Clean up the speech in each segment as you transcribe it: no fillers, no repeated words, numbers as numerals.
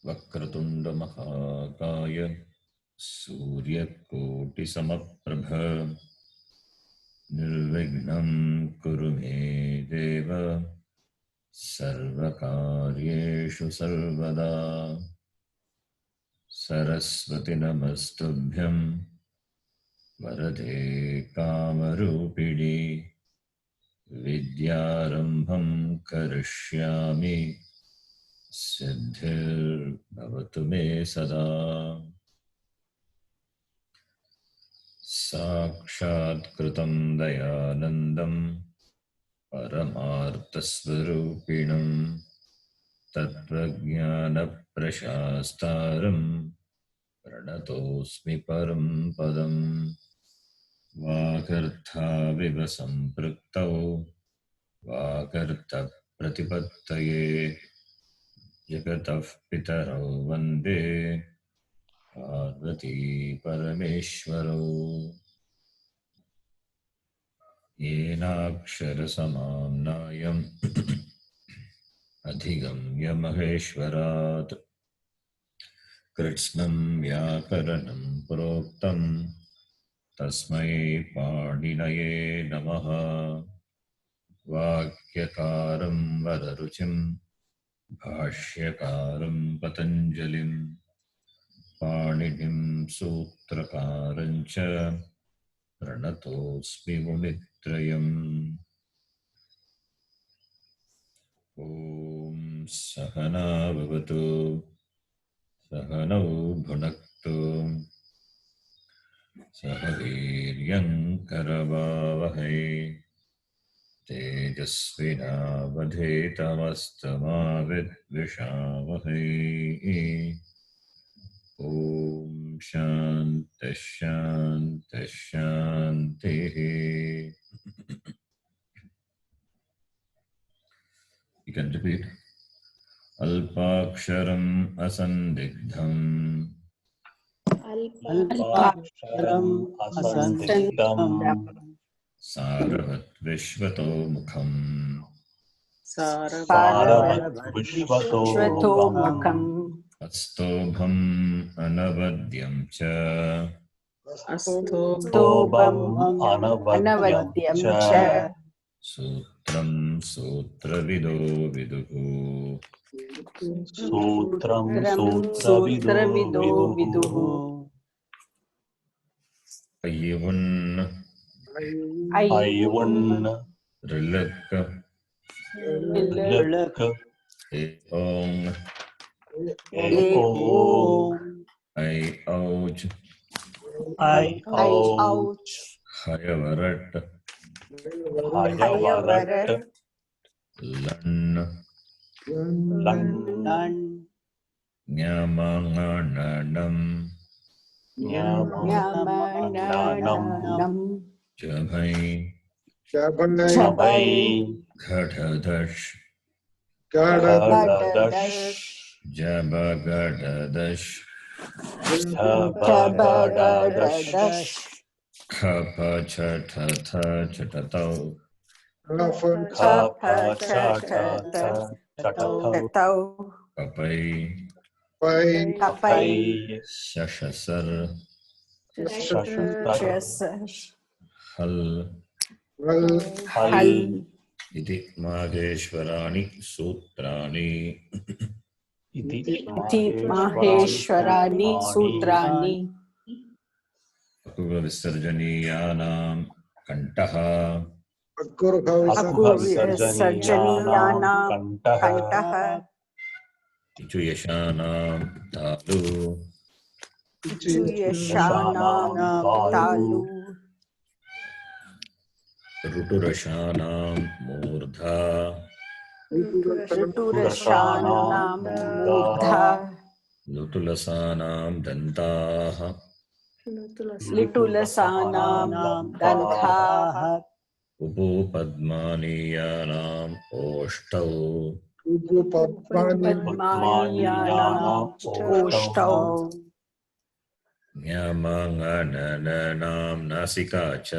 वक्रतुंड महाकाय सूर्यकोटिसमप्रभ निर्विघ्नं कुरु मे देव सर्वकार्येषु सर्वदा। सरस्वती नमस्तुभ्यं वरदे कामरूपिणी विद्यारम्भं करिष्यामि सिद्धिर्भवतु मे सदा। साक्षात्कृतं दयानन्दं परमार्थस्वरूपिणं तत्त्वज्ञानप्रशास्तारं प्रणतोऽस्मि परं पदं। वागर्थाविव सम्पृक्तौ वागर्थप्रतिपत्तये जगतः पितरौ वन्दे पार्वती परमेश्वरौ। येनाक्षरसमाम्नायम् अधिगम्य महेश्वरात् कृत्स्नं व्याकरणं प्रोक्तं तस्मै पाणिनये नमः। वाक्यकारं वररुचिं भाष्यकारं पतञ्जलिं पाणिनिं सूत्रकारं च प्रणतोऽस्मि मुनित्रयम्। ॐ सहना भवतु सहनौ भुनक्तु सह वीर्यं करवावहै तेजस्विनावधीतमस्तमा विद्विषावहै। ॐ शान्तिः शान्तिः शान्तिः। You can repeat. अल्पाक्षरम् असन्दिग्धम् अल्पाक्षरम् असन्दिग्धम् सारवत् विश्वतोमुखम् सारवत् विश्वतोमुखम् अस्तोभम् अनवद्यं च स्तोभम् अनवद्यं च सूत्रं सूत्रविदो विदुः सूत्रं सूत्रविदो विदुः अय्युन् ऋलक् ऋलक् एओङ् ऐऔज् हयवरट् लन् ञमङणनम् जभै घढधश् जबगडदश् खपछठथ छटतौ कपै शशसर हल् इति माहेश्वराणि सूत्राणि विसर्जनीयानां कण्ठः इचुयशानां तालु ऋटुरशानां मूर्धा लुतुलसानां दन्ताः उभुपद्मानीयानाम् ओष्ठौ ञमङणननां नासिका च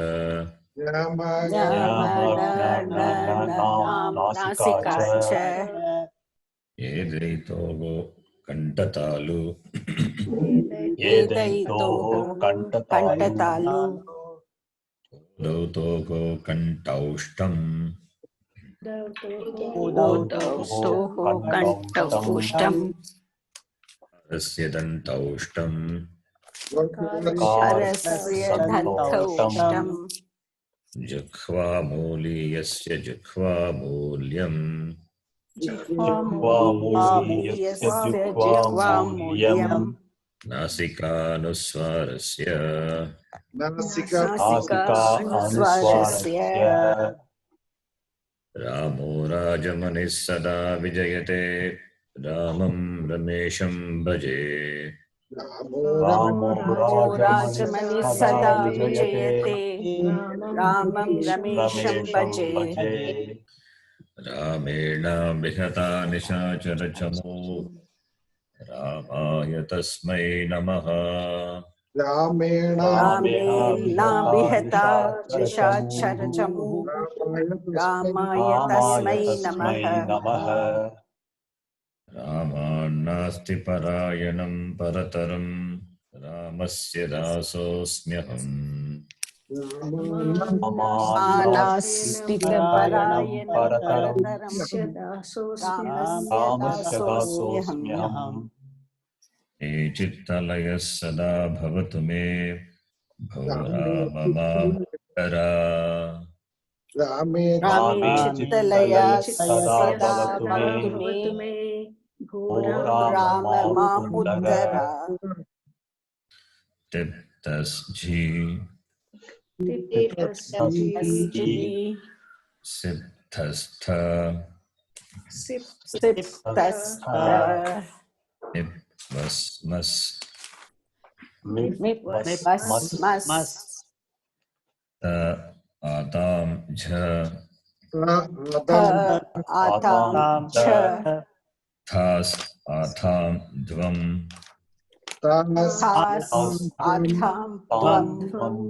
एदैतो कंटतालु एदैतोः कण्ठतालु दौतोः कंठौष्टम् ओदौतोः कण्ठौष्टम् अस्य दन्तौष्टम् करस्य दन्तौष्टम् जिह्वामूलीयस्य जिह्वामूल्यम् जिह्वामूलीयस्य जिह्वामूल्यम् नासिकानुस्वारस्य नासिकानुस्वारस्य रामो राजमनिः सदा विजयते रामं रमेशं भजे रामो राजमणिः सदा विजयते रामं रमेशं भजे रामेण बृहता निशाचरचमो रामाय तस्मै नमः रामेणाभिहता निशाचरचमूः रामाय तस्मै नमः रामान्नास्ति परायणं परतरं रामस्य दासोऽस्म्यहम् नास्तिपरायणं परतरं रामस्य दासोऽस्म्यहम् ये चित्तलयः सदा भवतु मे भो राम मामरा रामे चित्तलया सदा भवतु मे भो राम मामुद्धरा तिप्तस्झि सिद्धस्थ निप्वस्मस् त आतां झ आतां च थास् आथां ध्वम् आतां त्वम्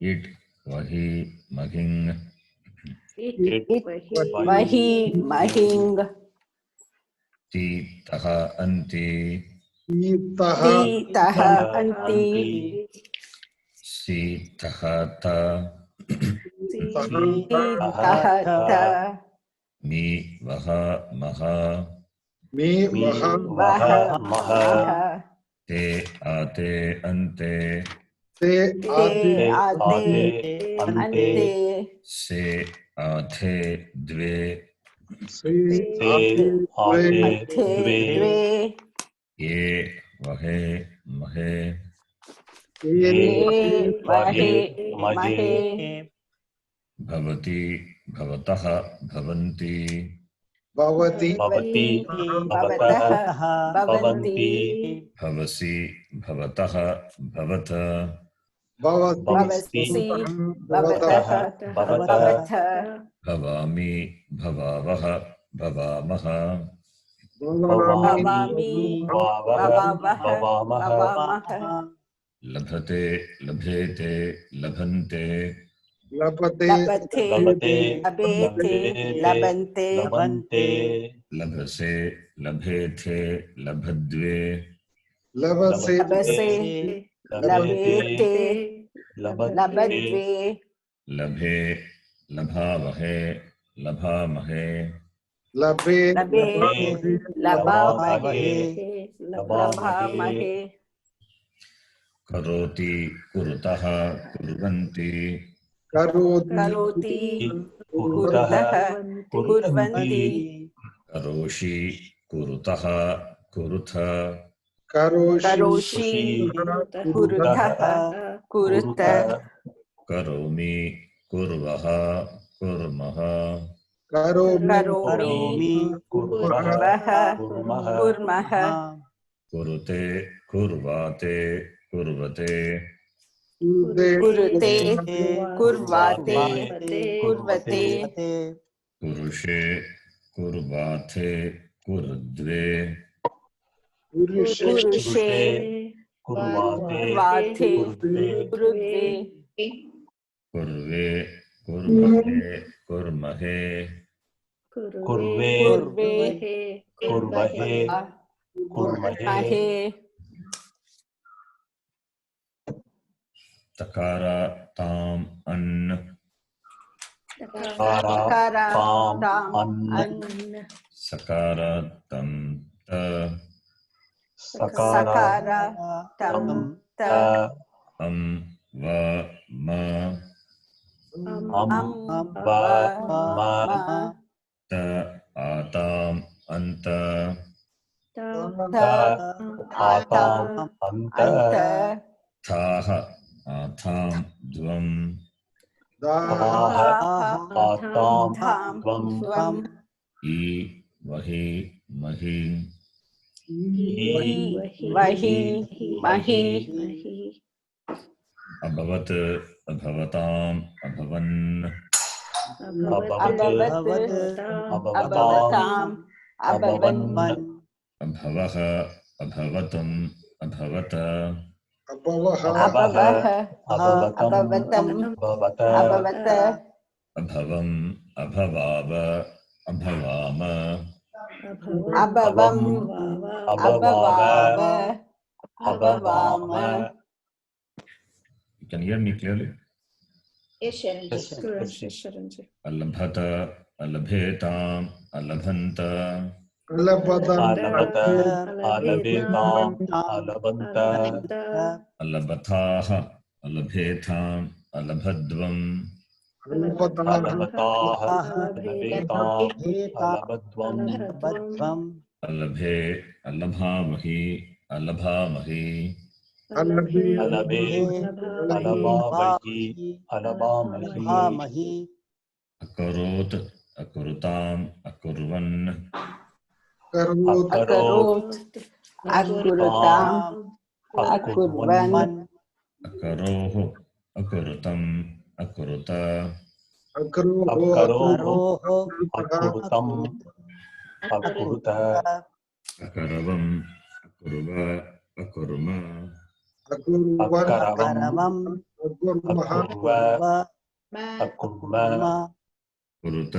इट् वहि महिङ् वहि महिङ् तीतः अन्ति तीतः अन्ति सीतः त तीतः त मी वह मह वह मह ते आते अन्ते ते आते अन्ते से आथे द्वे अर्थे द्वे ये वहे महे ये वहे महे भवति भवतः भवन्ति भवतः भवन्ति भवसि भवतः भवत भवसि भवतः भवथ भवामि भवावः भवामः भवामि भवावः भवामः लभते लभेते लभन्ते लभते लभेते लभन्ते लभसे लभेथे लभद्वे लभसे लभेते लभद्वे लभे लभावहे लभामहे लभे लभामहे लभामहे करोति कुरुतः कुर्वन्ति करोति कुरुतः कुर्वन्ति करोषि कुरुतः कुरुथ करोषि कुरुतः कुरुत करोमि कुर्वः कुर्मः करोमि कुर्वः कुर्मः कुरुते कुर्वाते कुर्वते कुरुते कुर्वाते कुर्वते कुरुषे कुर्वाथे कुर्द्वे पुरुषे कुर्वाथे कुर्वे कुर्वे कुर्महे कुर्महे कुर्वे कुर्वहे कुर्महे तकारा ताम अन्न Takara ताम tam अन्न an सकारा तम त सकारा sakara tam तम ta अम व म अम व va म ma त आताम अंत त ta आताम atam अन्त anta थाह आथाम द्वम ताः taha आताम tham त्वं tvam ई वही मही हि vahi महि mahi अभवत अभवताम अभवन् अभवत् abhavat अभवताम् abhavatam अभवन् abhavan अभवः अभवतम् अभवत अभवः abhavah अभवतम् abhavatam अभवत abhavata अभवम् अभवाव अभवाम abhavam अभवाव abhavava अभवाम abhavama You can hear me clearly. Yes, Sharanji. Yes, अलभत अलभेताम अलभन्त अलभत अलभेताम् अलभन्त अलभथाः अलभेथाम अलभद्वम् अलभताः अलभेताम् अलभद्वम् अलभे अलभामहि अलभामहि अलभे अलभावहि अलभामहि अकरोत् अकुरुताम अकुर्वन् akarot akurutam akurvan अकरोः अकुरुतम् अकुरुत अकरोः अकुरुतम् अकुरुत अकरवम् अकुर्व अकुर्म अकरवम् अकुर्व अकुर्म कुरुत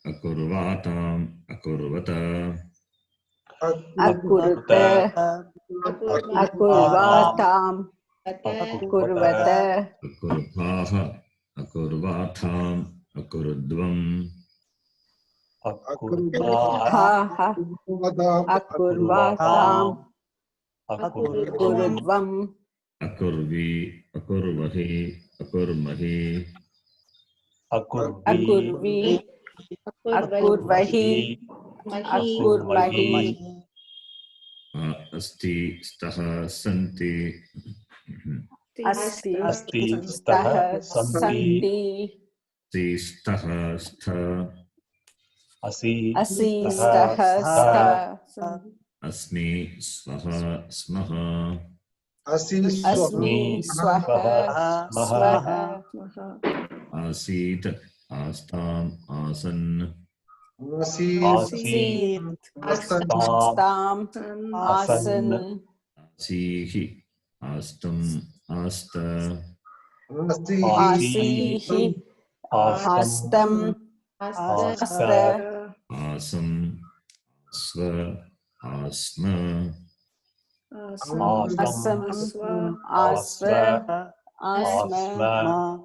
अकुर्वाताम् अकुर्वत akurute akurvatam kurvata अकुर्भाः अकुर्वाथाम् अकुरुद्वम् अकुर्वाः haha akurvatam kurudvam अकुर्वी अकुर्वहि अकुर्महि akurvi akurvahi akurmahi अस्ति स्तः सन्ति asti अस्ति stah स्तः सन्ति santi अस्ति स्तः स्थ असि asi स्तः stah स्तः sta अस्मि स्वः स्मः asmi अस्मि swaha स्मः swaha आसीत् आस्ताम् आसन् आसीत् आस्ताम् stam आसन् asan आसीः आस्तम् आस्त asihi आस्तम् astam आस्त asta आसम् स्व आस्म आसम् asam आस्व asva आस्म asma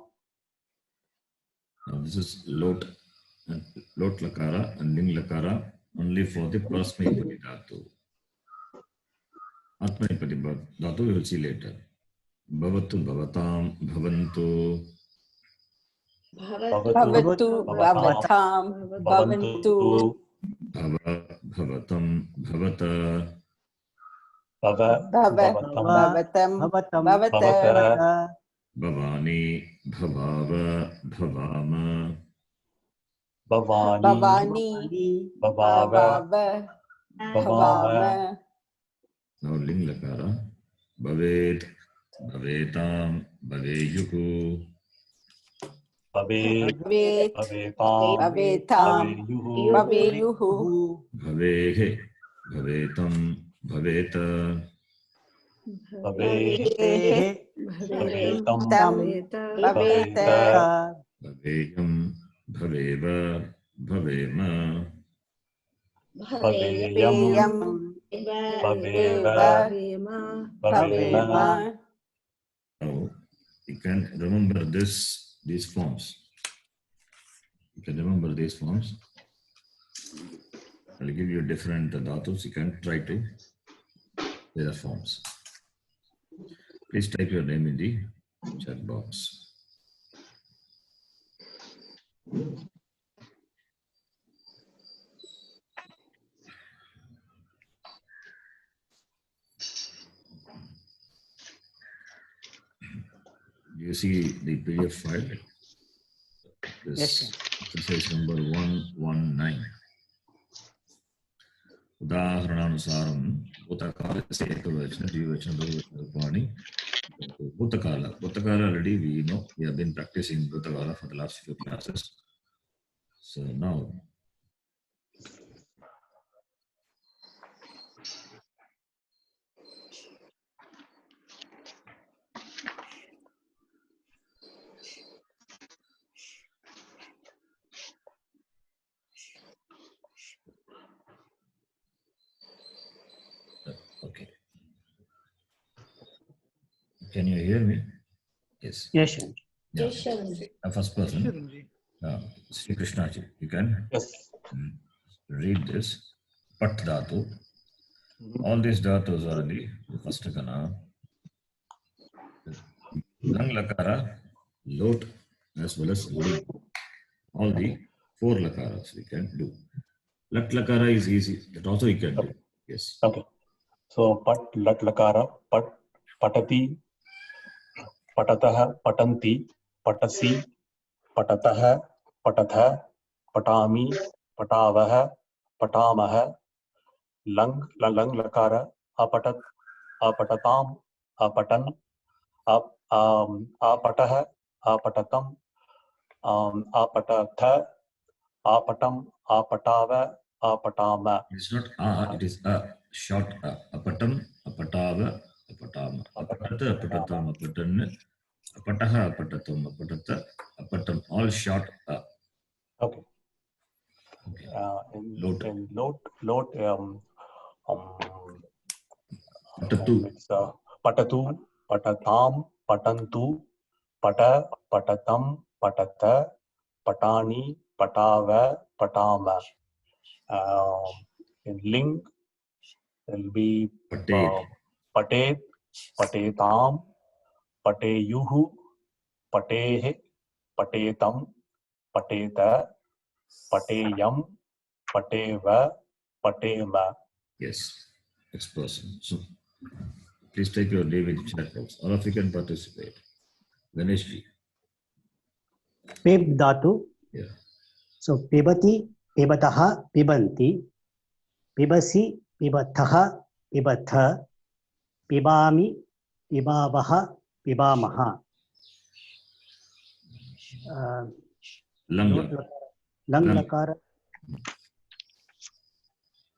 Now this is lot lakara and ling lakara only for the Prasmapati dhatu. Atmanipati dhatu we will see later. Bhavatu bhavatam bhavantu bhavatu bhavatam bhavantu bhava bhavatam bhavata भव bhava भवतं bhavatam bhavata भवत bhavani bhavava bhavama. Bhavani bhavani भवाव bhavava भवाम bhavama Now ling lakara bhavet bhavetam bhaveyuhu भवेत् vet भवेताम् bhavetam भवेयुः bhaveyuhu bhavehe bhavetam bhaveta भवेः भवेतं tam भवेत bhaveta bhaveyam bhaveva bhavema भवेयम् peyam Bhaveva. Bhavema. Now, you can remember these forms. You can remember these forms. I'll give you different dhatus. You can try to their forms. Please type your name in the chat box. You see the PDF file? This Yes, exercise number 119. Udaharananusaram Bhutakala Ekavachana Dvivachana Bahuvachana Rupani. Bhutakala already we know. We have been practicing Bhutakala for the last few classes. So now okay. Can you hear me? Yes. yes. Yeah. Yes, Sharanji. First person. Sri Krishna ji. You can Yes. read this. Pat dhatu. All these dhatus are in the first kana. Lang lakara, lot as well as ling. All the 4 lakaras we can do. Lat lakara is easy. That also you can do. Yes. Okay. So pat lat lakara pat patati patatah patanti patasi patatah patatha patami patavah patamah lang lakara apatat apatatam apatan apatah apatatam apatatha apatam apatava apatama. It's not it is a short a. Apatam, apatava, apatama. Apatata, apatatam, apatan. Apataha, apatatam, apatata, apatam. All short a. Okay. Okay. In lot Patatu. it's patatu patatam patantu pata patatam patata patani patava patama. In ling will be Patet. patet patetam pateyuhu patehe patetam pateta pateyam pateva patema. Yes. Next person. So please type your name in the chat box. All of you can participate. Ganesh ji. Pib dhatu. Yeah. So pibati, pibataha, pibanti, pibasi, pibataha, pibatha, pibami, pibavaha, pibamaha. Lang. Lang lakara.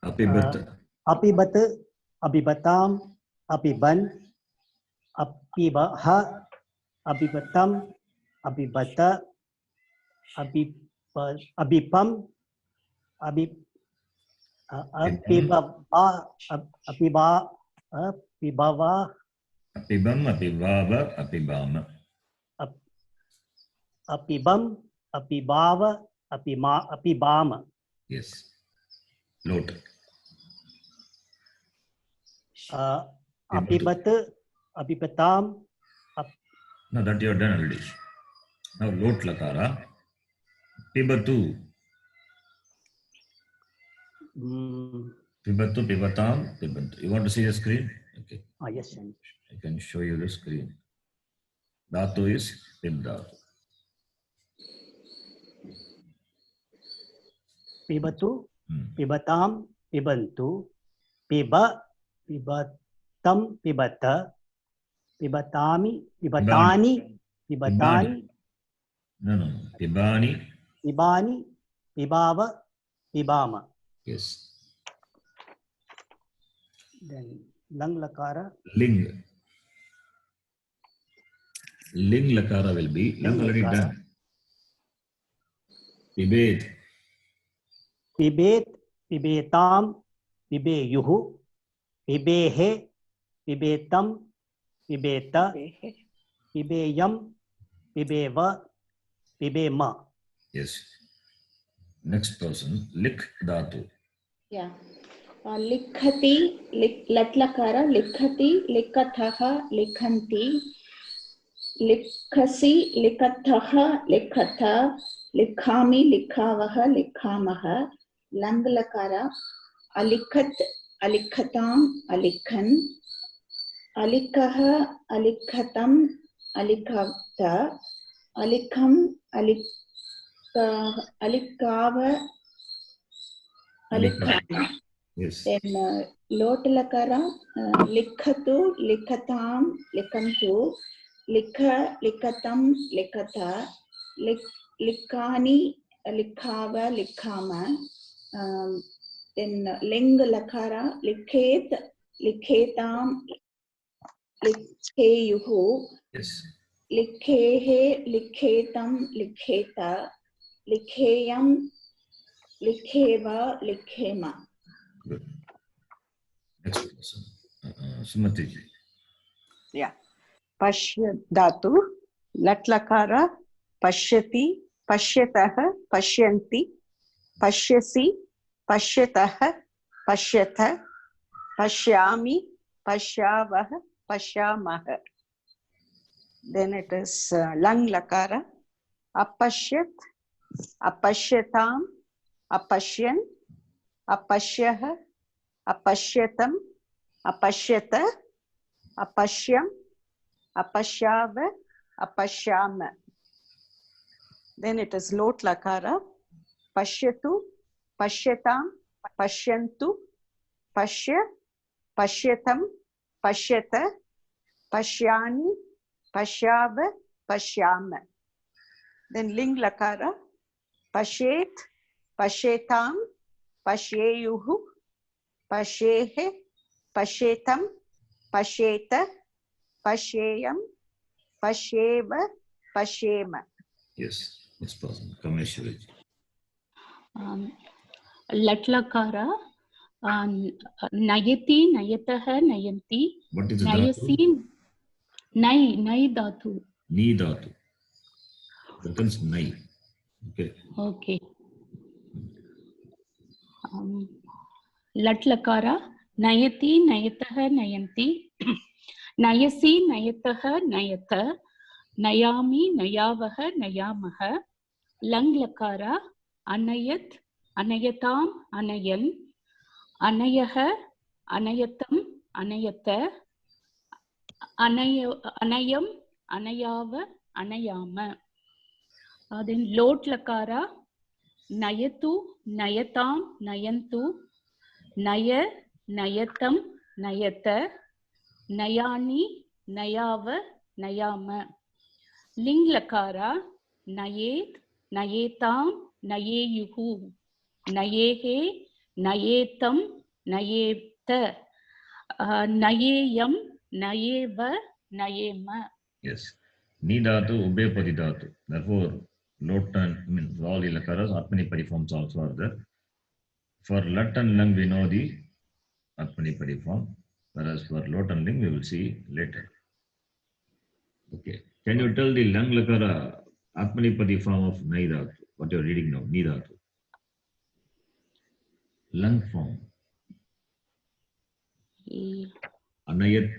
Apibat. Apibat, apibatam, apiban, apibaha, apibatam, abibata, abipam, apibava, Apibam, apibava, apibama. apibam, apibava, apibama. Yes. Lot. Apibat, apibatam. No, that you have done already. Now lot lakara. Pibatu. Pibatu, pibatam, pibantu. You want to see the screen? Okay. Yes. I can show you the screen. Dhatu is pib dhatu. Pibatu, pibatam, pibantu, piba, pibatam, pibata, pibatami, pibatani, pibatani, No. Pibani. pibani, pibava, pibama. Yes. Then lang lakara. Ling. Ling lakara will be lang already done. Pibet. Pibet, pibetam, pibeyuhu, पिबेहे पिबेतं पिबेत पिबेयं पिबेव पिबेम. Yes. Next person, lik dhatu. Yeah. लिखति लट्लकार लिखति लिखतः लिखन्ति लिखसि लिखतः लिखत लिखामि लिखावः लिखामः लङ्लकार अलिखत् अलिखताम् अलिखन् अलिखः अलिखतम् अलिखत अलिखम् अलिखाव अलिखाम. Yes. Then lotlakara likhatu likhatam likhantu likha likhatam likhata likhani likhava likhama. Then ling lakara likhet likhetam likheyuhu Yes. likhehe likhetam likheta likheyam likheva likhema. Good. Next person, Sumati ji. Yeah. Pashya dhatu, latlakara, pashyati, pashyatah, pashyanti, pashyasi, pashyatah, pashyatha, pashyami, pashyavah, pashyamah. Then it is lang lakara, apashyat, apashyatam, apashyan, अपश्यः अपश्यतम् अपश्यत अपश्यम् अपश्याव अपश्याम. Then it is lot lakara pashyatu pashyatam pashyantu pashya pashyatam pashyata pashyani pashyav pashyam. Then ling lakara pashyet pashyetam pashyeyuhu pashyehe pashyetam pashyeta pashyeyam pashyeva pashyema. Yes. Next person, Kameshwari ji. लट्लकार नयति नयतः नयन्ति What is the नयसि dhatu? नै धातु. Ni dhatu. That is nai. Okay. Okay. लट्लकार नयति नयतः नयन्ति नयसि नयतः नयत नयामि नयावः नयामः लङ्लकार अनयत् अनयताम् अनयन् अनयः अनयतम् अनयत अनयम् अनयाव अनयाम. Then lot lakara nayatu nayatam nayantu naya nayatam nayata nayani nayava nayama. Ling lakara nayet nayetam nayeyuhu nayehe nayetam nayeta nayeyam nayeva nayema. Yes. Ni dhatu, ubepadi dhatu. Therefore, lot and all the lakaras, atmanipadi forms also are there. For lat and lang, we know the atmanipadi form. Whereas for lot and ling, we will see later. Okay. Can you tell the lang lakara atmanipadi form of nai dhatu? What you are reading now, ni dhatu. Lang form. Anayat,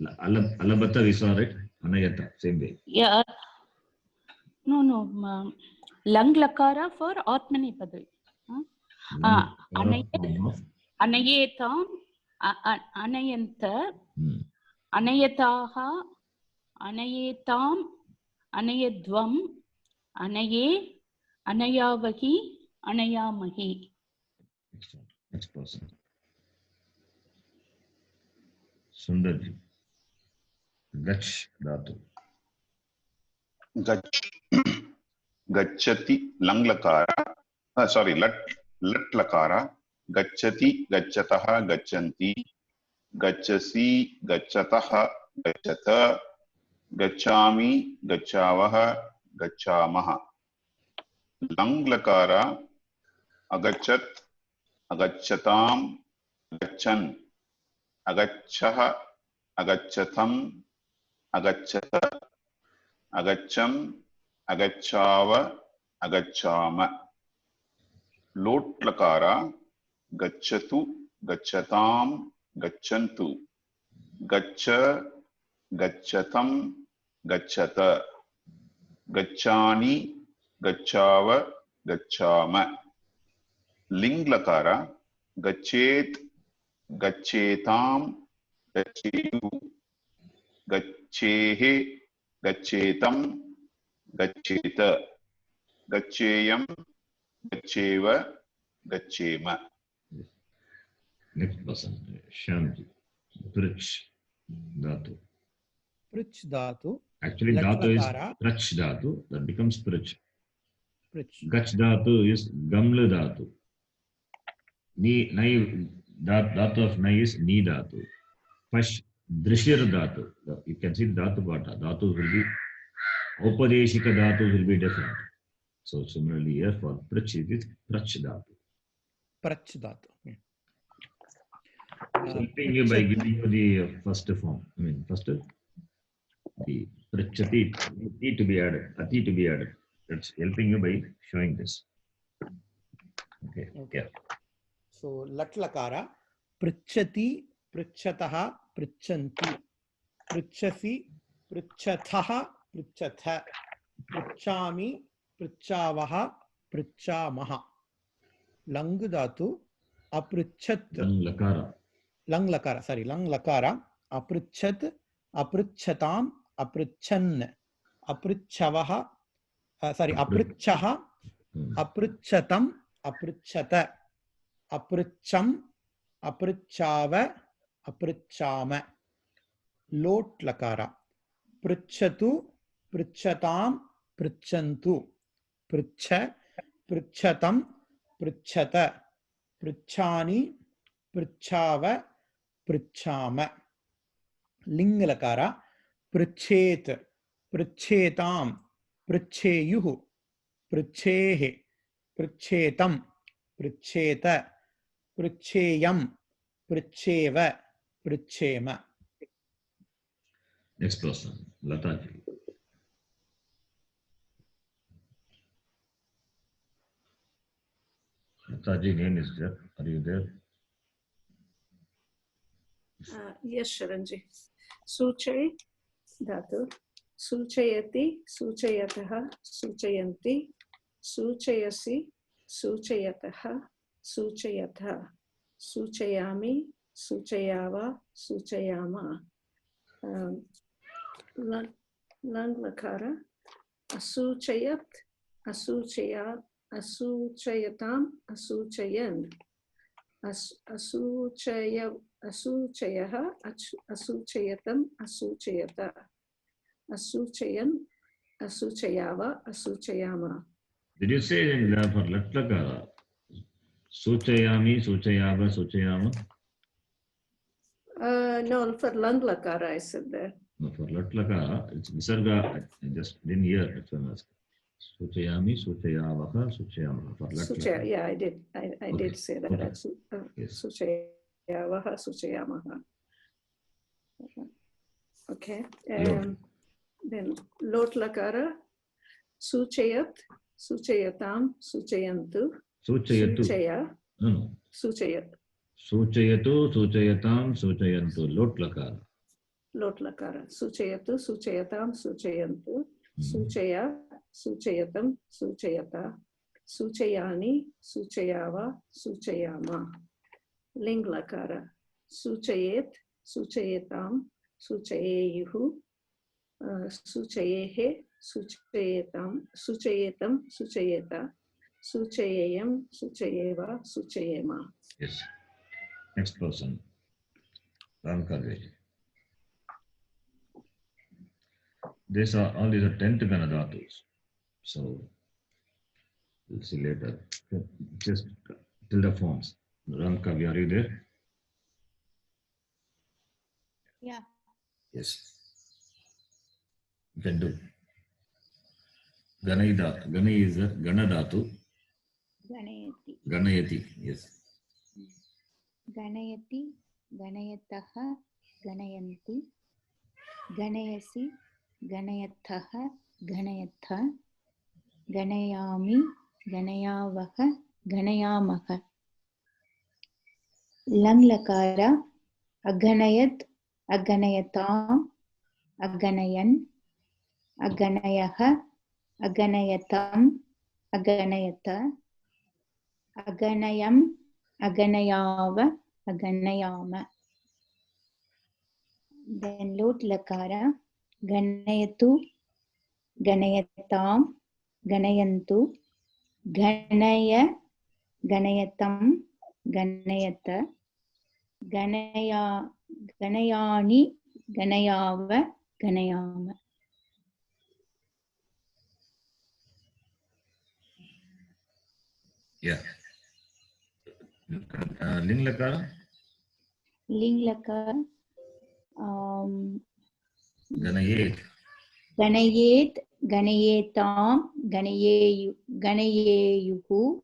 alabata we saw, right? Anayata, same way. Yeah. No. Lang lakara for atmanipadi. Anayetam anayanta anayataha anayetam anayadvam anaye anayavahi anayamahi. Next person. Sundarji. Gach dhatu. Gachati langlakara. Sorry, lat lakara. Gachati gachataha gachanti. Gachasi gachataha gachata. Gachami gachavaha gachamaha. Langlakara agachat agachatam gachan agacchah, agacchatham, agacchata, agacham, agachchava, agachchama. Lot lakara, gacchatu, gacchatam, gacchantu, gaccha, gacchatam, gacchata, gacchani, gacchava, gacchama. Ling lakara, gacchet, gacchetam, gacchetu, gacchehe, gacchetam, gaccheta, gaccheyam, gaccheva, gacchema. Next person, Shyamji. Prich dhatu. Prich dhatu. Actually, Lat dhatu is lakara. prach dhatu. That becomes prich. Prich. Gach dhatu is gamla dhatu. Ni, nai, dhatu of nai is ni dhatu. Pash drishir dhatu. You can see dhatu pata. Dhatu will be, upadeshika dhatu will be different. So similarly here for prich it is prach dhatu. Prach dhatu. So helping you by giving you the first form. I mean, first the prachati, ati to be added, ati to be added. It's helping you by showing this. Okay. Okay. Yeah. So lat lakara, prichati, prichataha, prichanti, prichasi, prichataha, prichatha, prichami, prichavaha, prichamaha. Lang dhatu, aprichat. Lang lakara. Lang lakara, sorry, lang lakara, aprichat, aprichatam, aprichan, aprichavaha, sorry, aprichaha, aprichatam, aprichata, apricham, aprichava, aprichama. Lot lakara, prichatu, prichatam, prichantu, pricha, prichatam, prichata, prichani, prichava, prichama. Ling lakara, prichet, prichetam, pricheyuhu, prichehe, prichetam, pricheta, pricheyam, pricheva, prichema. Next person, Lataji. Lataji name is there. Are you there? Yes, Sharanji. Suchay dhatu. Suchayati, suchayataha, suchayanti, suchayasi, suchayataha, suchayatha, suchayami, suchayava, suchayama. Lang lakara. Asuchayat, asuchayat, asuchayatam, asuchayan. Asuchayaha, asuchayatam, asuchayata. Asuchayan, asuchayava, asuchayama. Did you say in for latlakara? Suchayami, suchayava, suchayama? No, for lang lakara I said that. No, for latlakara, it's visarga. I just didn't hear. That's why I'm asking. Suchayami, suchayavaha, suchayama. For latlakara. Yeah, I did. I Okay. did say that. Okay. Yes. Suchayavaha, suchayamaha. Okay. Lot. Then lot lakara. Suchayat, suchayatam, suchayantu. Suchayatu. Suchaya. No. Suchayat. Suchayatu, suchayatam, suchayantu. Lot lakara. Lot lakara. Suchayatu, suchayatam, suchayantu. Suchaya, suchayatam, suchayata. Suchayani, suchayava, suchayama. Ling lakara. Suchayet, suchayatam, suchayeyuhu. Suchayehe, suchayetam, suchayetam, suchayeta. Suchayeyam, suchayeva, suchayema. Yes. Next person. Ram Kadveji. These are all these are 10th Ganadhatus. So we'll see later. Just till the forms. Ram Kavi, are you there? Yeah. Yes. You can do. Ganayati. Ganay is a Ganadhatu. Ganayati. Ganayati. Yes. Ganayati, गणयतः गणयन्ति गणयसि गणयथः गणयथ गणयामि गणयावः गणयामः लङ् लकार अगणयत् अगणयताम् अगणयन् अगणयः अगणयतम् अगणयत अगणयम् अगणयाव अगणयाम. Then lot lakara ganayatu ganayatam ganayantu ganaya ganayatam ganayata ganaya ganayani ganayava ganayama. Yeah. Ling lakara. Ling lakara Ganayet. ganayet ganayetam ganayeyu ganayeyuhu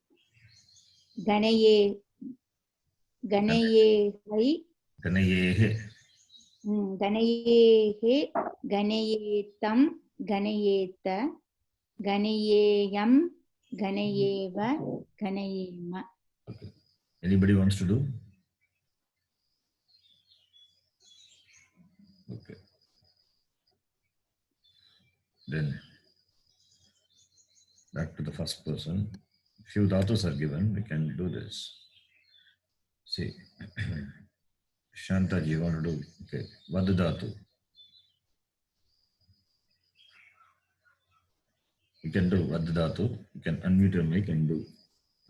ganaye ganayehai Ganayehe. गणयेहे गणयेतं गणयेत गणयेयं गणयेव गणयेम. Okay. Anybody wants to do? Okay. Then back to the first person. Few dhatus are given. We can do this. See, Shanta, you want to do? Okay. Vad dhatu. You can do Vad dhatu. You can unmute your mic and do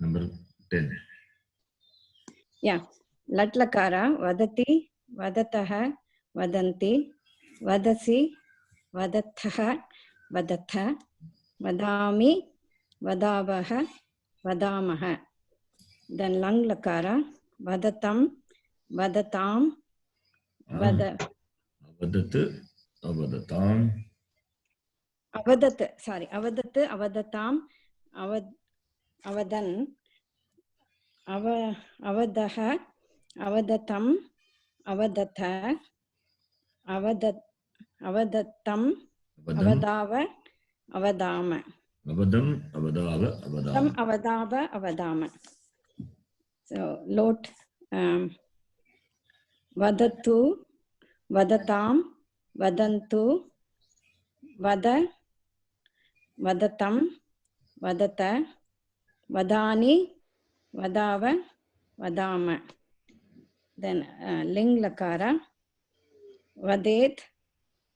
number 10. Yeah. Latlakara, vadati, vadataha, vadanti, vadasi, vadatha, vadatha, vadami, vadavaha, vadamaha. Then lang lakara, vadatam, vadatam, Avadat, avadatam, avadat, avadatam, avadan, avadaha, avadatam, avadatha, avadatam, avadava, avadama. avadam, avadava, avadam. Avadava, avadama. So, lot vadatu, vadatam, vadantu, vada, vadatam, vadata, vadani, vadava, vadama. Then ling lakara, vadet,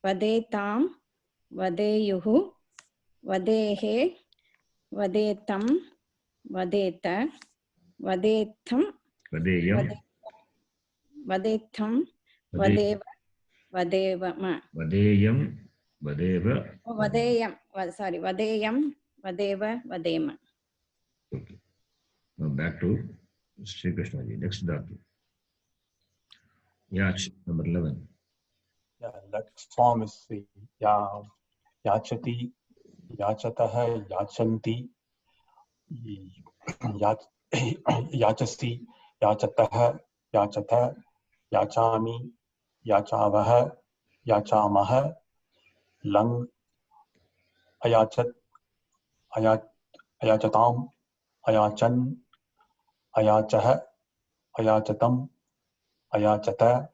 vadetam, vadeyuhu, vadehe, vadetam, vadeta, vadetham, Vadeyam, vadetham, vadeva, vadevama. vadeyam, vadeva. Oh, vadeyam, sorry, vadeyam, vadeva, vadema. Okay. Now back to Sri Krishna ji. Next dhatu. Yach, number 11. Yeah, that form is the yachati, yachatah, yachanti, yachasti, yachatah, yachatha, yachami, yachavah, yachamah, lang, ayachat, ayachatam, ayachan, ayachah, ayachatam, ayachata,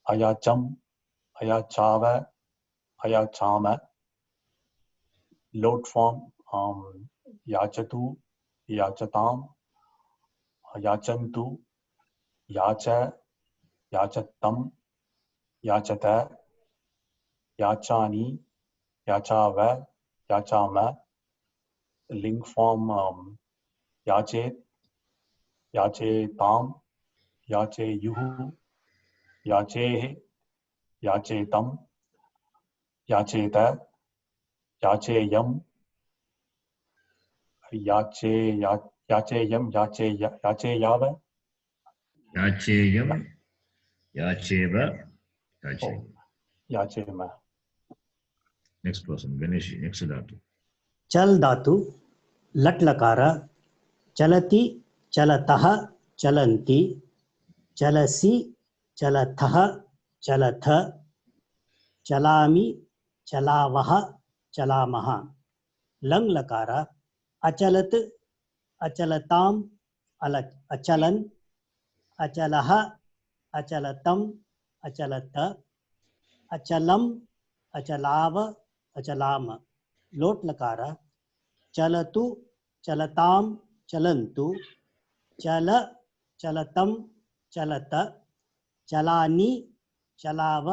ayacham, ayachava, ayachama. Load form yachatu, yachatam, yachantu, yacha, yachatam, yachata, yachani, yachava, yachama. Ling form yachet, yachetam, yacheyuhu, yachehe, yachetam, yacheta, yacheyam, yacheyam, yacheyava. Yacheyam, yacheva, yacheva. Yachema. Next person, Ganeshi. Next dhatu. चल धातु लट लकार चलति चलतः चलन्ति चलसि चलथः चलथ चलामि चलावः चलामः लङ् लकार अचलत् अचलताम् अचलन् अचलः अचलतम् अचलत अचलम् अचलाव अचलाम लोट लकार चलतु चलताम् चलन्तु चल चलतम् चलत चलानि चलाव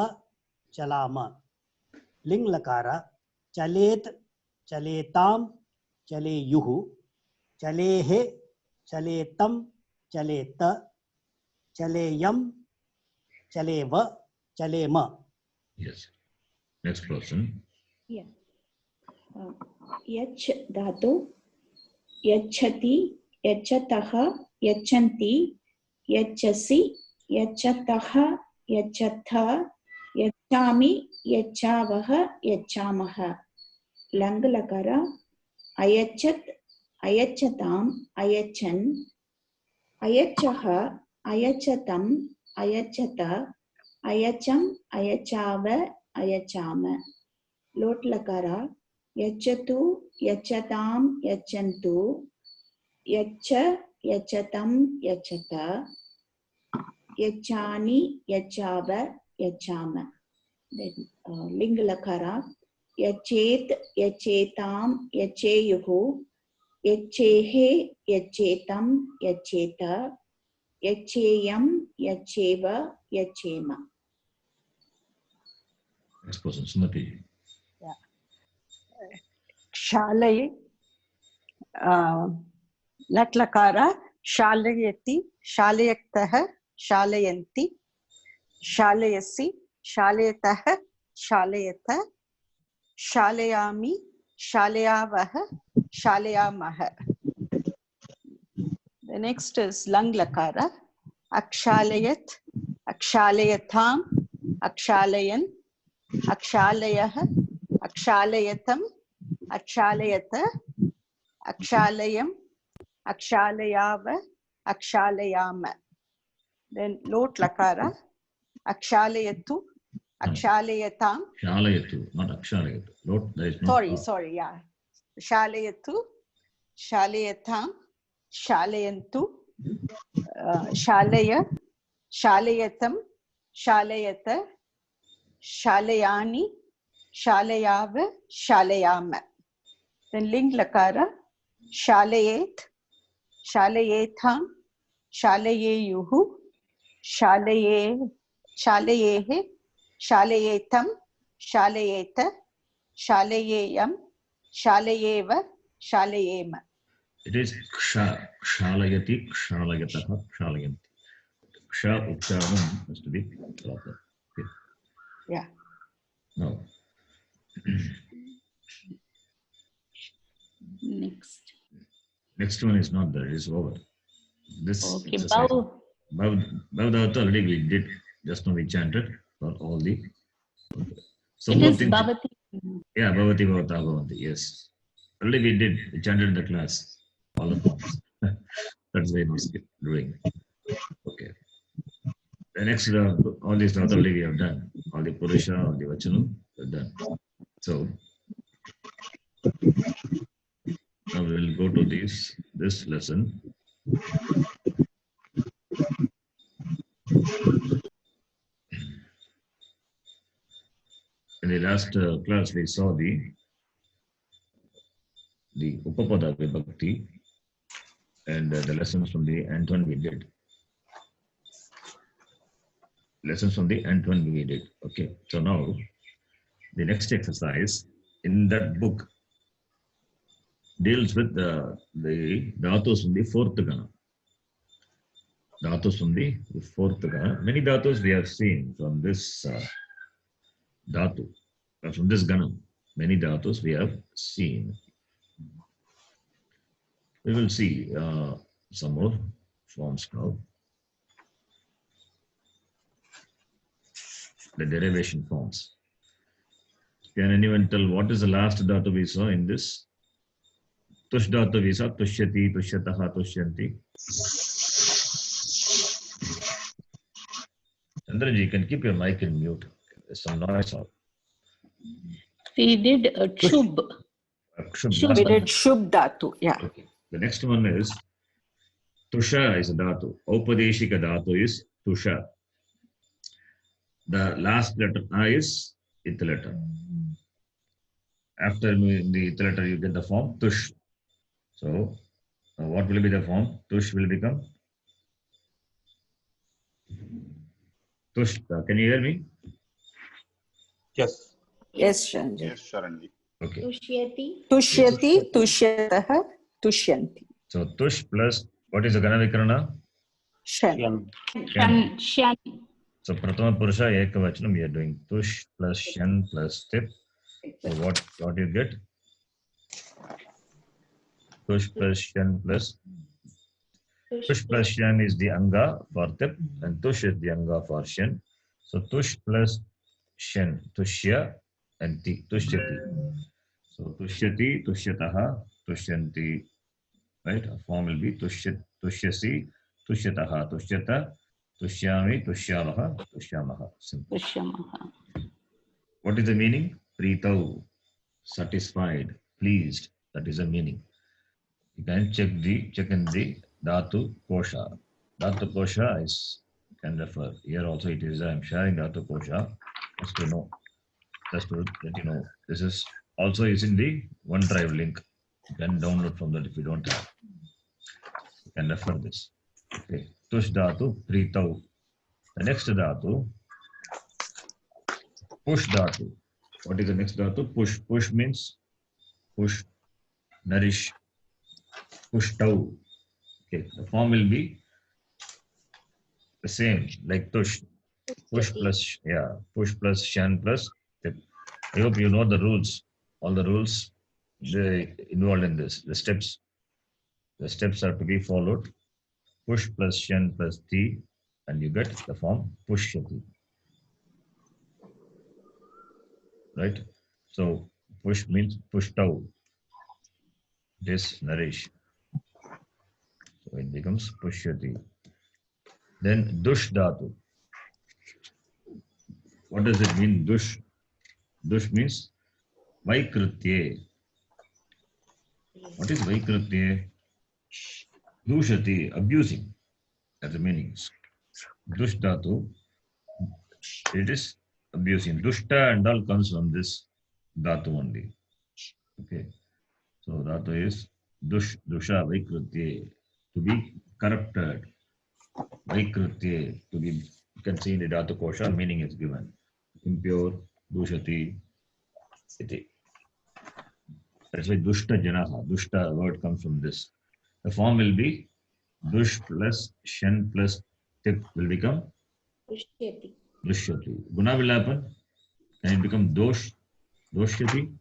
चलाम लिङ् लकार चलेत् चलेताम् चलेयुः चलेः चलेतम् चलेत चलेयम् चलेव चलेम. Yes. Next person. Yeah. यच् धातु यच्छति यच्छतः यच्छन्ति यच्छसि यच्छतः यच्छथ यच्छामि यच्छावः यच्छामः लङ् लकार अयच्छत् अयच्छताम् अयच्छन् अयच्छः अयच्छतम् अयच्छत अयच्छम् अयच्छाव अयच्छाम लोट् लकार यच्छतु यच्छताम् यच्छन्तु यच्छ यच्छतम् यच्छत यच्छानि यच्छाव यच्छाम लिङ् लकार यच्छेत् यच्छेताम् यच्छेयुः यच्छेः यच्छेतम् यच्छेत यच्छेयम् यच्छेव यच्छेम. Next person, Sumati. शालये लट् लकार शालयति शालयतः शालयन्ति शालयसि शालयतः शालयत शालयामि शालयावः शालयामः. The next is लङ् लकार अक्षालयत् अक्षालयताम् अक्षालयन् अक्षालयः अक्षालयतम् अक्षालयत अक्षालयम् अक्षालयाव अक्षालयाम. Then लोट् लकार अक्षालयतु अक्षालयताम् Shalayatu, not Akshalayatu. Lot, there is no. sorry yeah शालयतु शालयताम् शालयन्तु शालय शालयतम् शालयत शालयानि शालयाव शालयाम. Then लिङ् लकार शालयेत् शालयेथाम् शालयेयुः शालये शालयेः शालयेतम् शालयेत शालयेयम् शालयेव शालयेम. It is Ksha, Kshalayati, Kshalayataha, Ksalayanti. Ksha Ucharanam has to be proper. Okay. Yeah. Now, next one is not there, it is over. This Okay, exercise. Bhav. Bhavdhatu already we did, just now we chanted for all the. So It more is things. Bhavati. Yeah, Bhavati, Bhavata, Bhavanti, yes. Already we did, we chanted in the class, all the forms. That's why we skip doing. Okay. The next, all these already we have done. All the Purusha, all the Vachanam, we have done. So, now we will go to this lesson. In the last class, we saw the Upapada Vibhakti and the lessons from the Anton we did. Lessons from the Anton we did. Okay, so now the next exercise in that book deals with the dhatus from the fourth gana. Dhatus from the fourth gana. Many dhatus we have seen from this dhatu, from this gana. Many dhatus we have seen. We will see some more forms now. The derivation forms. Can anyone tell what is the last dhatu we saw in this? Tush dhatu we saw, tushyati, tushyataha, tushyanti. Chandranji, you can keep your mic in mute. There's some noise out. We did Chub. Akshub, We did Shub Dhatu. Yeah. okay. The next one is Tusha is a dhatu. Aupadeshika dhatu is Tusha. The last letter A is it letter. After the it letter, you get the form Tush. So, what will be the form? Tush will become Tush. Can you hear me? Yes. Yes, Shanji. Yes, Sharanji. Okay. Tushyati. Tushyati, Tushyatah, Tushyanti. So, Tush plus what is the Gana Vikarana? Shan. Shan. Shan. So, Pratama Purusha Ekavachanam, we are doing Tush plus Shan plus Tip. So, what you get? Tush plus Shan plus Tush plus Shan is the Anga for Tip and Tush is the Anga for Shan. So Tush plus Shan, Tushya and Tushyati. So Tushyati, Tushyataha, Tushyanti. Right? A form will be Tushyasi, Tushyataha, Tushyata, Tushyami, Tushyavaha, Tushyamaha. Simple. Tushyamaha. What is the meaning? Pritau, satisfied, pleased. That is the meaning. You can check in the Dhatu Kosha. Dhatu Kosha can refer. Here also it is, I'm sharing Dhatu Kosha just to know, just to let you know. This is also is in the OneDrive link. You can download from that if you don't have. You can refer this. Okay. Tush Dhatu, Pritau. The next Dhatu, Push Dhatu. What is the next Dhatu? Push. Push means push, nourish. Pushtau. Okay, the form will be the same like Tush. Push plus push plus Shan plus Tip. I hope you know the rules. All the rules involved in this. The steps are to be followed. Push plus Shan plus T, and you get the form Pushyati. Right? So push means pushtau. This nourish. So it becomes Pushyati. Then Dush Dhatu. What does it mean? Dush. Dush means Vaikritye. What is Vaikritye? Dushati, abusing. That's the meaning. Dush Dhatu. It is abusing. Dushta and all comes from this Dhatu only. Okay. So Dhatu is Dusha Vaikritye. To be corrupted. Vaikritye. To be, you can see in the Dhatu Kosha, meaning is given. Impure, Dushati, iti. That's why Dushta Janaha. Dushta word comes from this. The form will be Dush plus Shan plus Tip will become Tushyati. Dushyati. Guna will happen. Can it become Dosh? Doshyati?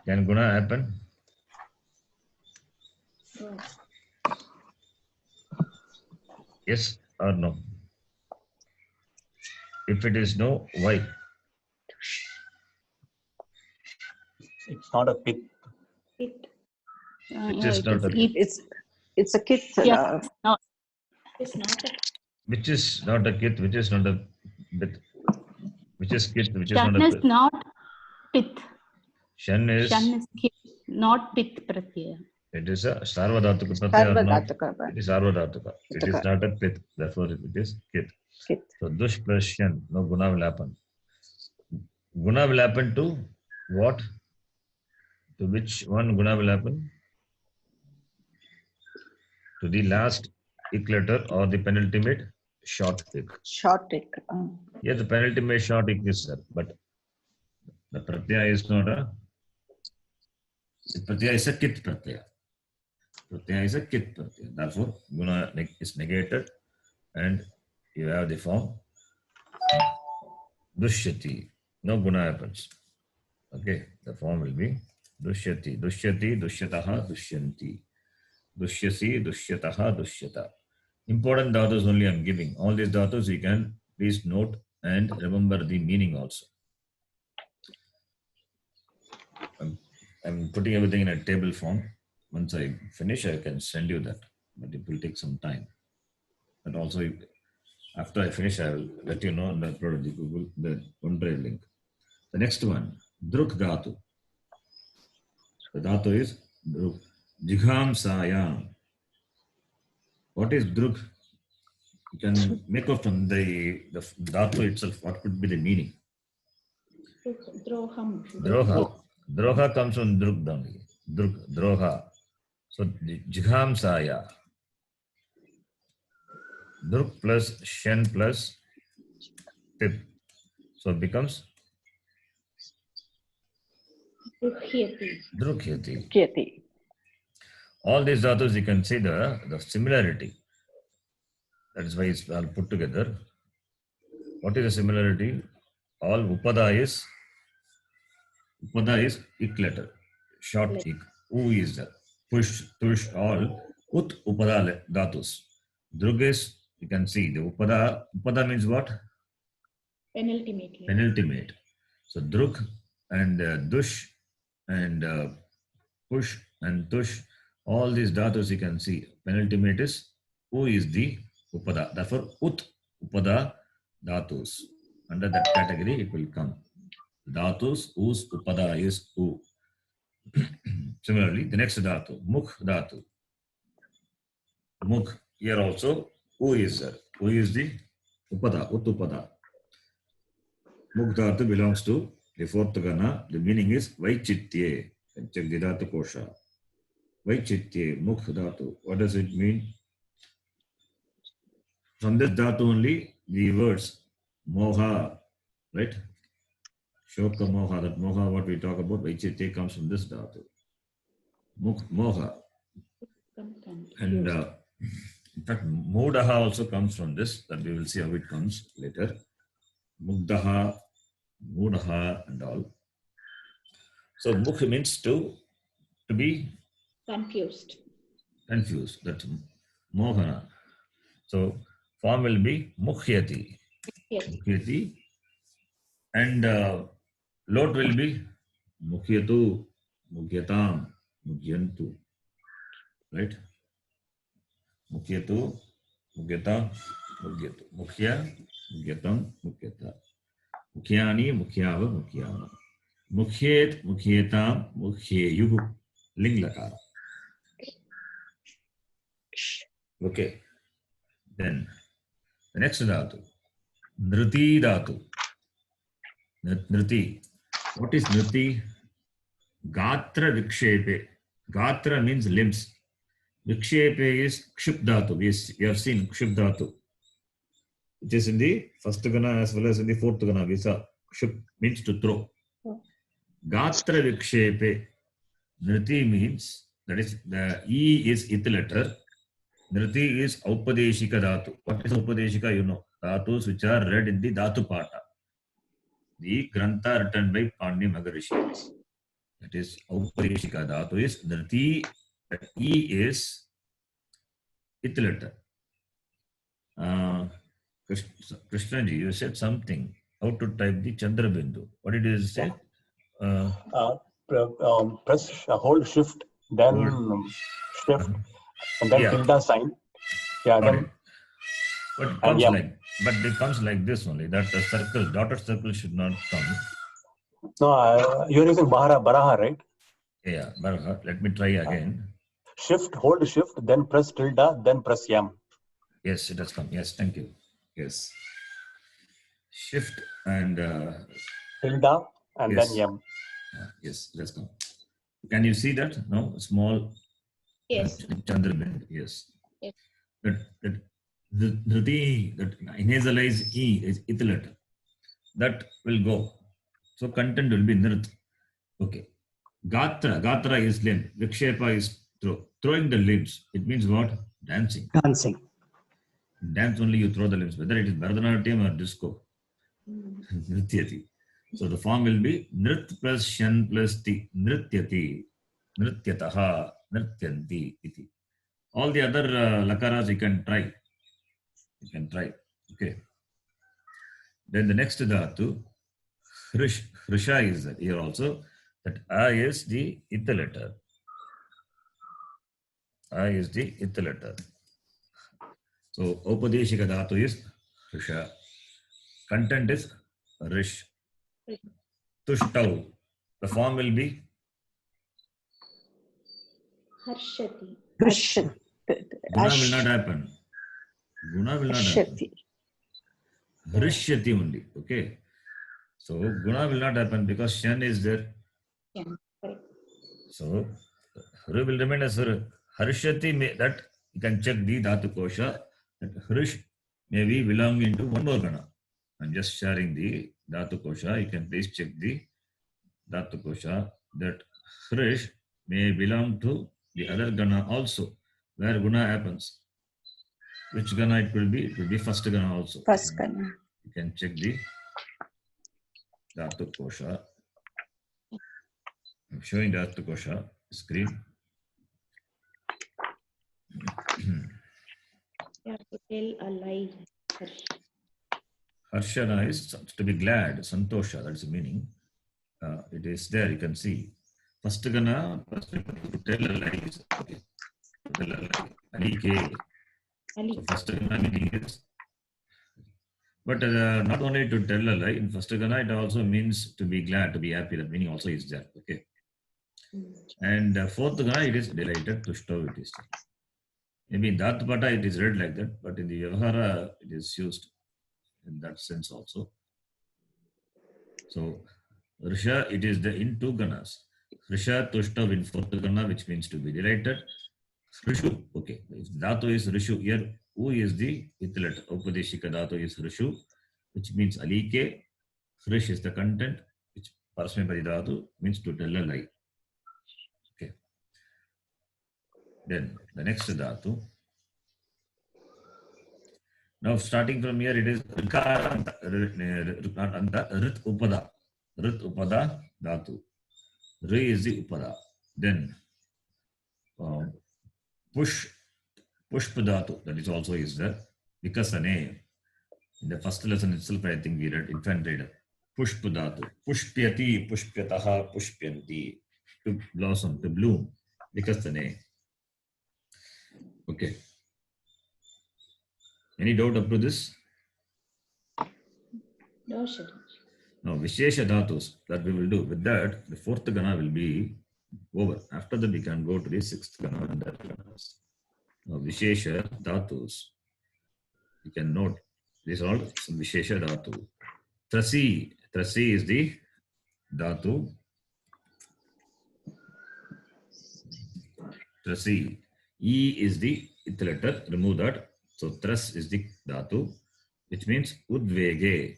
Can Guna happen? Yes or no? If it is no, why? It's not a pit. It. Which is not a It's a kit. No. It's not a. Which is not a kit, which is not a bit, which is kit, which is Shan not a is bit. not pit. Shan is Kit, not pit pratyaya. it is a sarvadhatuka pratyaya or not? Sarvadhatuka. It is sarvadhatuka. It is not a pit, therefore it is kit. Kit. So dush plus shan, no guna will happen. Guna will happen to what? To which one guna will happen? To the last ik letter or the penultimate short ik. Short tick. Yes, the penultimate short ik is there, but the pratyaya is not a. The pratyaya is a kit pratyaya. Pratyaya is a kit pratyaya. Therefore, guna is negated, and you have the form dushyati. No guna happens. Okay, the form will be dushyati, dushyati, dushyataha, dushyanti, dushyasi, dushyataha, dushyata. Important dhatus only I'm giving. All these dhatus you can please note and remember the meaning also. I'm putting everything in a table form. Once I finish, I can send you that, but it will take some time. And also, after I finish, I will let you know and upload the Google the OneDrive link. The next one, Druk Dhatu. The Dhatu is Druk. Jigham Sayam. What is Druk? You can make out from the Dhatu itself what could be the meaning. Droham. Droha. Droha comes from Druk only. Druk, Droha. So Jigham Saya. Druk plus Shen plus Tip. So it becomes Drukhyati. Drukyati. Kyati. All these dhatus you can see the similarity. That is why it's all put together. What is the similarity? All upada is ik letter, short ik. U is the push, tush, all ut upada dhatus. Drug is, you can see the upada means what? Penultimate. Penultimate. So druk and dush and push and tush, all these dhatus you can see. Penultimate is U is the upada. Therefore, ut upada dhatus. Under that category, it will come. Dhatus, us upada is U. Similarly, the next dhatu, mukh dhatu. Mukh, here also, U is there. U is the upada, ut upada. Mukh dhatu belongs to the fourth gana. The meaning is Vaichitye. Check the dhatu kosha. Vaichitye, mukh dhatu. What does it mean? From this dhatu only, the words moha, right? Shoka moha, that moha, what we talk about, Vaichitye comes from this dhatu. Mukh, moha. And in fact, mudaha also comes from this, that we will see how it comes later. Mugdaha, mudaha, and all. So mukh means to be Confused. That's mohana. So form will be mukhyati. Yes. Mukhyati. And lot will be mukhyatu, mukhyatam, mukhyantu. Right? Mukhyatu, mukhyata, mukhyatu. Mukhya, mukhyatam, mukhyata. Mukhyani, mukhyava, mukhyama. Mukhyet, mukhyetam, mukhyeyuh. Ling lakara. Okay. Then the next dhatu, Nriti dhatu. Nriti. What is Nriti? Gatra vikshepe. Gatra means limbs. Vikshepe is kship dhatu. We have seen kship dhatu. It is in the first gana as well as in the fourth gana. We saw kship means to throw. Gatra vikshepe. Nriti means, that is, the E is it letter. Nriti is Aupadeshika dhatu. What is Aupadeshika? You know, dhatus which are read in the dhatu pata. The grantha written by Pandya Maharishi. That is Aupadeshika dhatu is Nriti. E is it letter. Krishnaji, you said something. How to type the Chandrabindu? What did you say? Press, hold shift, then shift, and then tilde sign. Yeah, then. But it comes like this only. That the circle, dotted circle should not come. No, you're using Baraha, right? Yeah, Baraha. Let me try again. Shift, hold shift, then press tilde, then press yam. Yes, it has come. Yes, thank you. Yes. Shift and tilde and yes. then yam. Yes, it has come. Can you see that? No, small. Yes. Chandrabind. Yes. Yes. That the that nasalize E is it letter. That will go. So content will be nrit. Okay. Gatra is limb. Vikshepa is throwing the limbs. It means what? Dancing. Dancing. Dance only you throw the limbs, whether it is Bharatanatyam or disco. Nrityati. So the form will be Nrit plus Shan plus Ti. Nrityati. Nrityataha. Nrityanti. Iti. All the other lakaras you can try. Okay. Then the next dhatu, Hrisha is here also. That I is the it letter. I is the it letter. So Upadeshika Dhatu is Risha. Content is Rish. Tushtau. The form will be Harshati. Rishyati. Guna will not happen. Guna will not happen. Rishyati only. Okay. So Guna will not happen because Shan is there. Yeah, correct. So Ru will remain as Harshati. That you can check the Dhatu Kosha. That Hrish may be belonging to one more Gana. I'm just sharing the Dhatu Kosha. You can please check the Dhatu Kosha. That Hrish may belong to the other Gana also, where Guna happens. Which Gana it will be? It will be first Gana also. First Gana. You can check the Dhatu Kosha. I'm showing Dhatu Kosha screen. You have to tell a lie. Harshana is to be glad, Santosha, that's the meaning. It is there, you can see. First Gana, to tell a lie. Okay. To tell a lie. Alike. So first Gana meaning is. But not only to tell a lie, in first Gana it also means to be glad, to be happy. That meaning also is there. Okay. And fourth Gana it is delighted, Tushto it is. Maybe in Dhatupata it is read like that, but in the Vyavahara it is used in that sense also. So Risha, it is the in two Ganas. Risha Tushtav in fourth Gana, which means to be delighted. Rishu, okay. If Dhatu is Rishu, here who is the ithlet? Upadeshika Dhatu is Rishu, which means Alike. Rish is the content, which Parasmapadi Dhatu means to tell a lie. Okay. Then the next Dhatu. Now starting from here, it is Rikaranta, not Anta, Rit Upada. Rit Upada Dhatu. Ri is the Upada. Then Pushpa Dhatu, that is also is there. Vikasane. In the first lesson itself, I think we read, infant reader. Pushpa Dhatu. Pushpyati, Pushpyataha, Pushpyanti. To blossom, to bloom. Vikasane. Okay. Any doubt up to this? No, sir. Now, Vishesha Dhatus, that we will do. With that, the fourth Gana will be over. After that, we can go to the sixth Gana and that Ganas. Now, Vishesha Dhatus, you can note, these are all some Vishesha Dhatu. Trasi, Trasi is the Dhatu. Trasi. E is the ith letter, remove that. So Tras is the Dhatu, which means Udvege.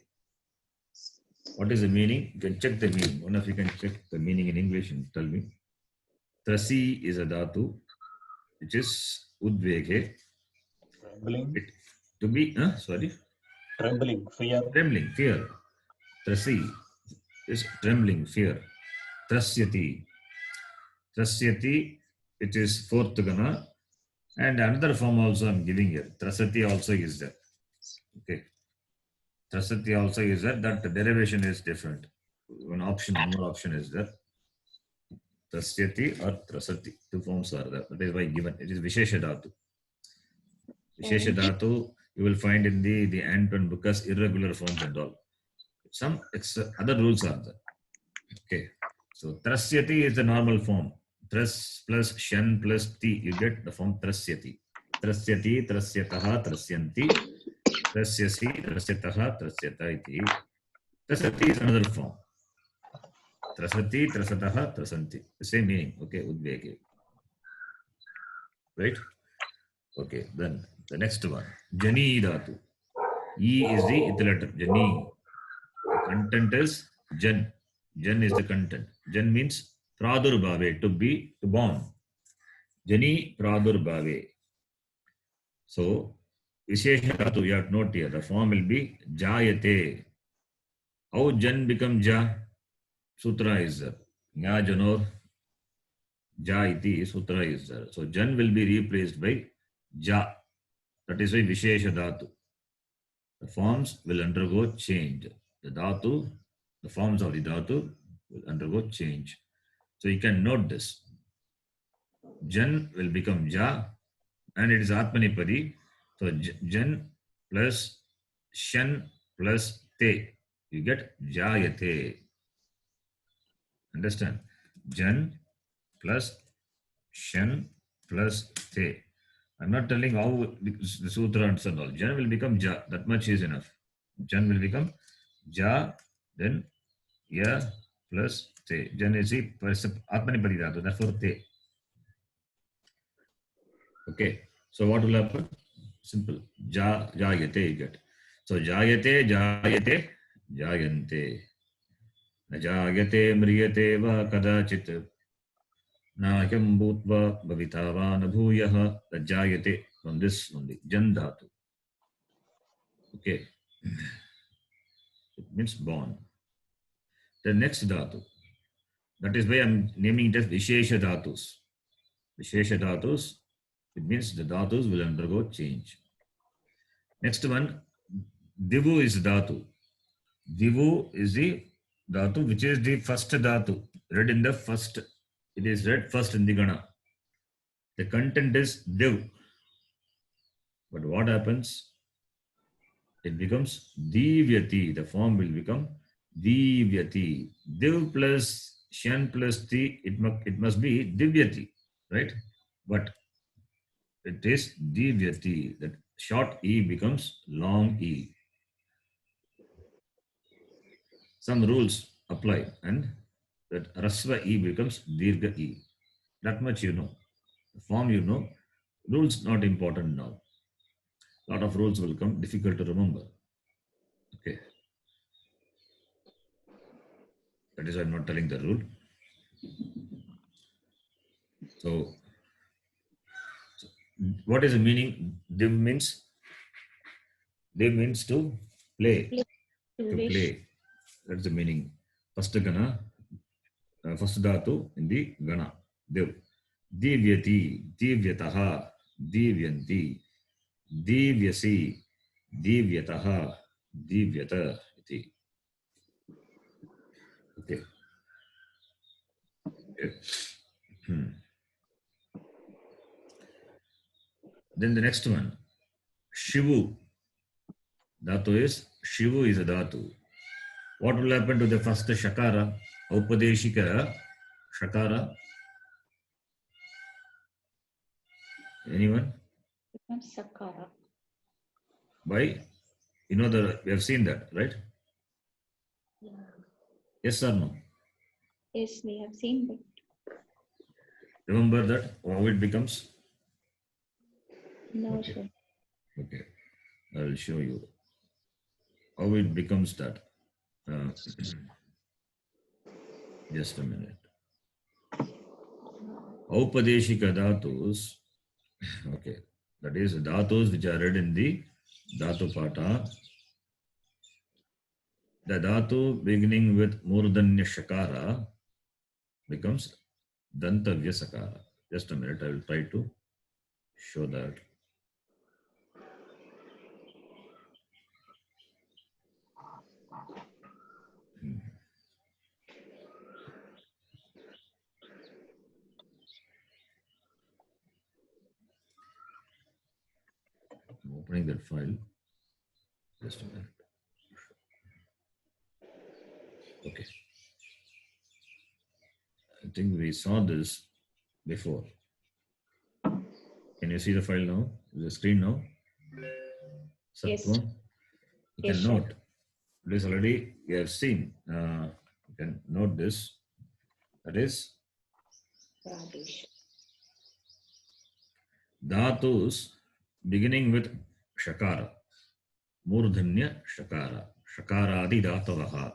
What is the meaning? You can check the meaning. One of you can check the meaning in English and tell me. Trasi is a Dhatu, which is Udvege. Trembling. To be, sorry? Trembling, fear. Trembling, fear. Trasi is trembling, fear. Trasyati. Trasyati, it is fourth Gana. And another form also I'm giving here. Trasati also is there. Okay. Trasati also is there. That derivation is different. One more option is there. Trasyati or Trasati. Two forms are there. That is why given. It is Vishesha Dhatu. Vishesha Dhatu you will find in the Anton Bukas irregular forms and all. Some other rules are there. Okay. So Trasyati is the normal form. Tras plus Shan plus Ti, you get the form Trasyati. Trasyati, Trasyataha, Trasyanti. Trasyasi, Trasyataha, Trasyata iti. Trasati is another form. Trasati, Trasataha, Trasanti. The same meaning. Okay, Udvege. Right? Okay, then the next one. Jani Dhatu. E is the ith letter. Jani. The content is Jan. Jan is the content. Jan means Pradurbhave, to be, to born. Jani Pradurbhave. So, Vishesha Dhatu, you have to note here, the form will be Jayate. How Jan become Ja? Sutra is there. Nya Janor Ja iti Sutra is there. So, Jan will be replaced by Ja. That is why Vishesha Dhatu. The forms will undergo change. The Dhatu, the forms of the Dhatu will undergo change. So you can note this. Jan will become Ja and it is Atmanipadi. So jan plus shan plus te, you get jayate. Understand? Jan plus shan plus te. I'm not telling how the sutra and all. Jan will become ja. That much is enough. Jan will become ja, then ya plus te. Jan is the atmanipadi dhatu. Therefore te. Okay. So what will happen? Simple. Jayate you get. So jayate, jayate, jayante. न जायते म्रियते वा कदाचित् नाह्यं भूत्वा भविता वा न भूयः. न जायते from this only. Jan dhatu. Okay. It means born. The next dhatu. That is why I'm naming it as Vishesha dhatus. Vishesha dhatus. It means the dhatus will undergo change. Next one, Divu is dhatu. Divu is the dhatu which is the first dhatu. Read in the first. It is read first in the Gana. The content is Div. But what happens? It becomes Divyati. The form will become Divyati. Div plus Shan plus Ti, it must be Divyati, right? But it is Divyati. That short E becomes long E. Some rules apply and that Rasva E becomes Dirgha E. That much you know. The form you know. Rules not important now. Lot of rules will come, difficult to remember. Okay. That is why I'm not telling the rule. So what is the meaning? Div means to play. To play. That's the meaning. First Gana, first dhatu in the Gana. Div. Divyati, Divyataha, Divyanti, Divyasi, Divyataha, Divyata. Iti. Okay. Then the next one, Shivu. Dhatu is, Shivu is a dhatu. What will happen to the first Shakara? Aupadeshika Shakara. Anyone? Becomes Sakara. By, you know, we have seen that, right? Yeah. Yes or no? Yes, we have seen that. Remember that how it becomes? No, Okay. sir. Okay, I will show you how it becomes that. Just a minute. Aupadeshika dhatus. Okay, that is dhatus which are read in the dhatu pata. The dhatu beginning with murdanya shakara becomes dantavya sakara. Just a minute, I will try to show that. I'm opening that file. Just a minute. Okay. I think we saw this before. Can you see the file now? The screen now? Yes. Sattvam? You Yes, can sir. note. This already you have seen. You can note this. That is Pradesh. dhatus beginning with shakara. Murdhanya shakara. Shakaradi dhatavaha.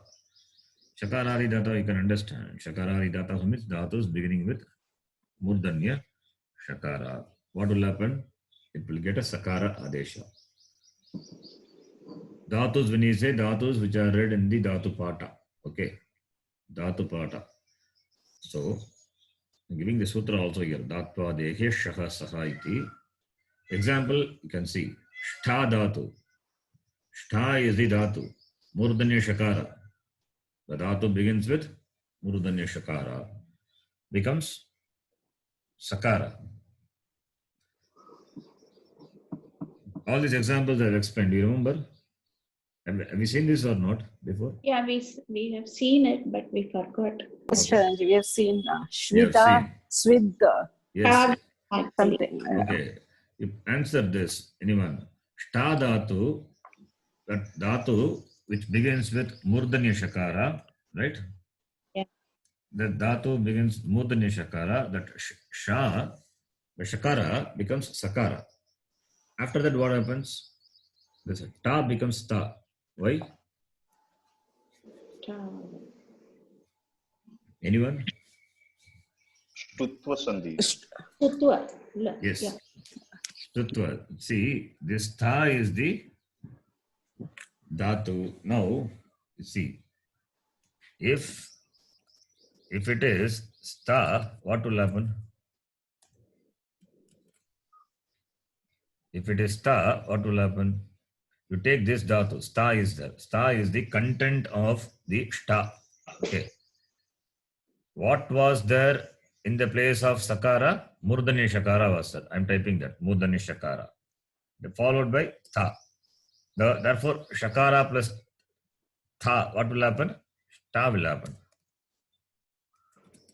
Shakaradi dhata you can understand. Shakaradi dhata means dhatus beginning with murdhanya shakara. What will happen? It will get a sakara adesha. Dhatus, when you say dhatus which are read in the dhatu pata. Okay. Dhatu pata. So, I'm giving the sutra also here. Dhatva dehe shaha saha iti. Example, you can see. Shtha dhatu. Shtha is the dhatu. Murdanya shakara. The dhatu begins with murdanya shakara. Becomes sakara. all these examples I've explained. Do you remember? Have you seen this or not before? Yeah, we have seen it, but we forgot. Yes, Charanji, we have seen You have Shweta, seen. Swidha, Yes. Actually, something. Okay. You answer this. Anyone? Shta dhatu, that dhatu which begins with murdanya shakara, right? Yeah. The dhatu begins murdanya shakara. That sha, the shakara becomes sakara. After that, what happens? This ta becomes ta. Why? Anyone? Shtutva sandhi. Sutwa. Yes. Yeah. Stutva. See, this tha is the dhatu. Now, see, if it is sta, what will happen? If it is sta, what will happen? You take this dhatu. Sta is there. Sta is the content of the shta. Okay. What was there in the place of sakara? Murdanya shakara was there. I'm typing that. Murdanya shakara. Followed by tha. Therefore, shakara plus tha, what will happen? Ta will happen.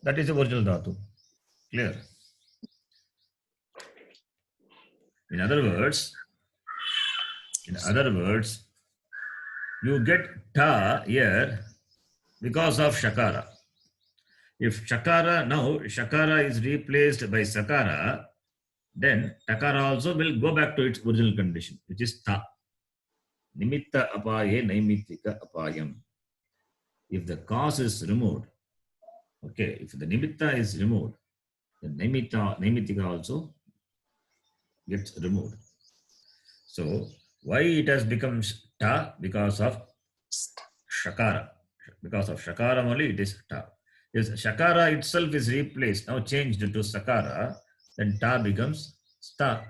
That is the original dhatu. Clear? In other words, you get ta here because of shakara. If shakara is replaced by sakara, then takara also will go back to its original condition, which is tha. Nimitta apaye naimittika apayam. If the cause is removed, okay, if the nimitta is removed, then naimittika also gets removed. So why it has become ta? Because of shakara. Because of shakara only it is ta. If shakara itself is replaced, now changed to sakara, then ta becomes sta.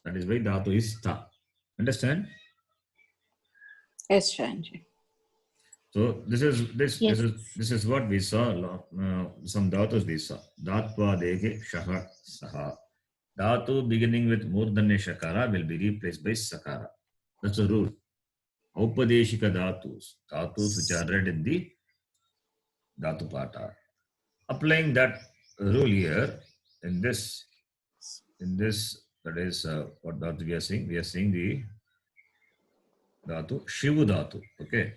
That is why dhatu is sta. Understand? Yes, Charanji. So this is what we saw. Some dhatus we saw. Dhatva deke shaha saha. Dhatu beginning with murdanya shakara will be replaced by sakara. That's a rule. Aupadeshika dhatus which are read in the dhatu pata. Applying that rule here in this, that is what dhatu we are seeing. We are seeing the dhatu shivu dhatu. Okay,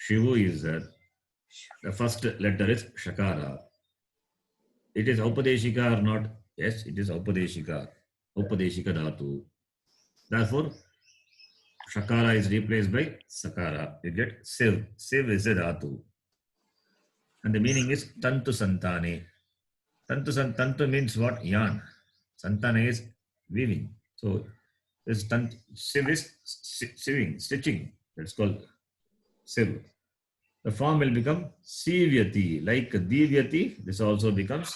shivu is the first letter is shakara. It is aupadeshika or not? Yes, it is aupadeshika dhatu. Therefore, shakara is replaced by sakara. You get siv. Siv is a dhatu. And the meaning is tantu santane. Tantu means what? Yarn. Santana is weaving. So this siv is sewing, stitching. That's called siv. The form will become sivyati. Like divyati, this also becomes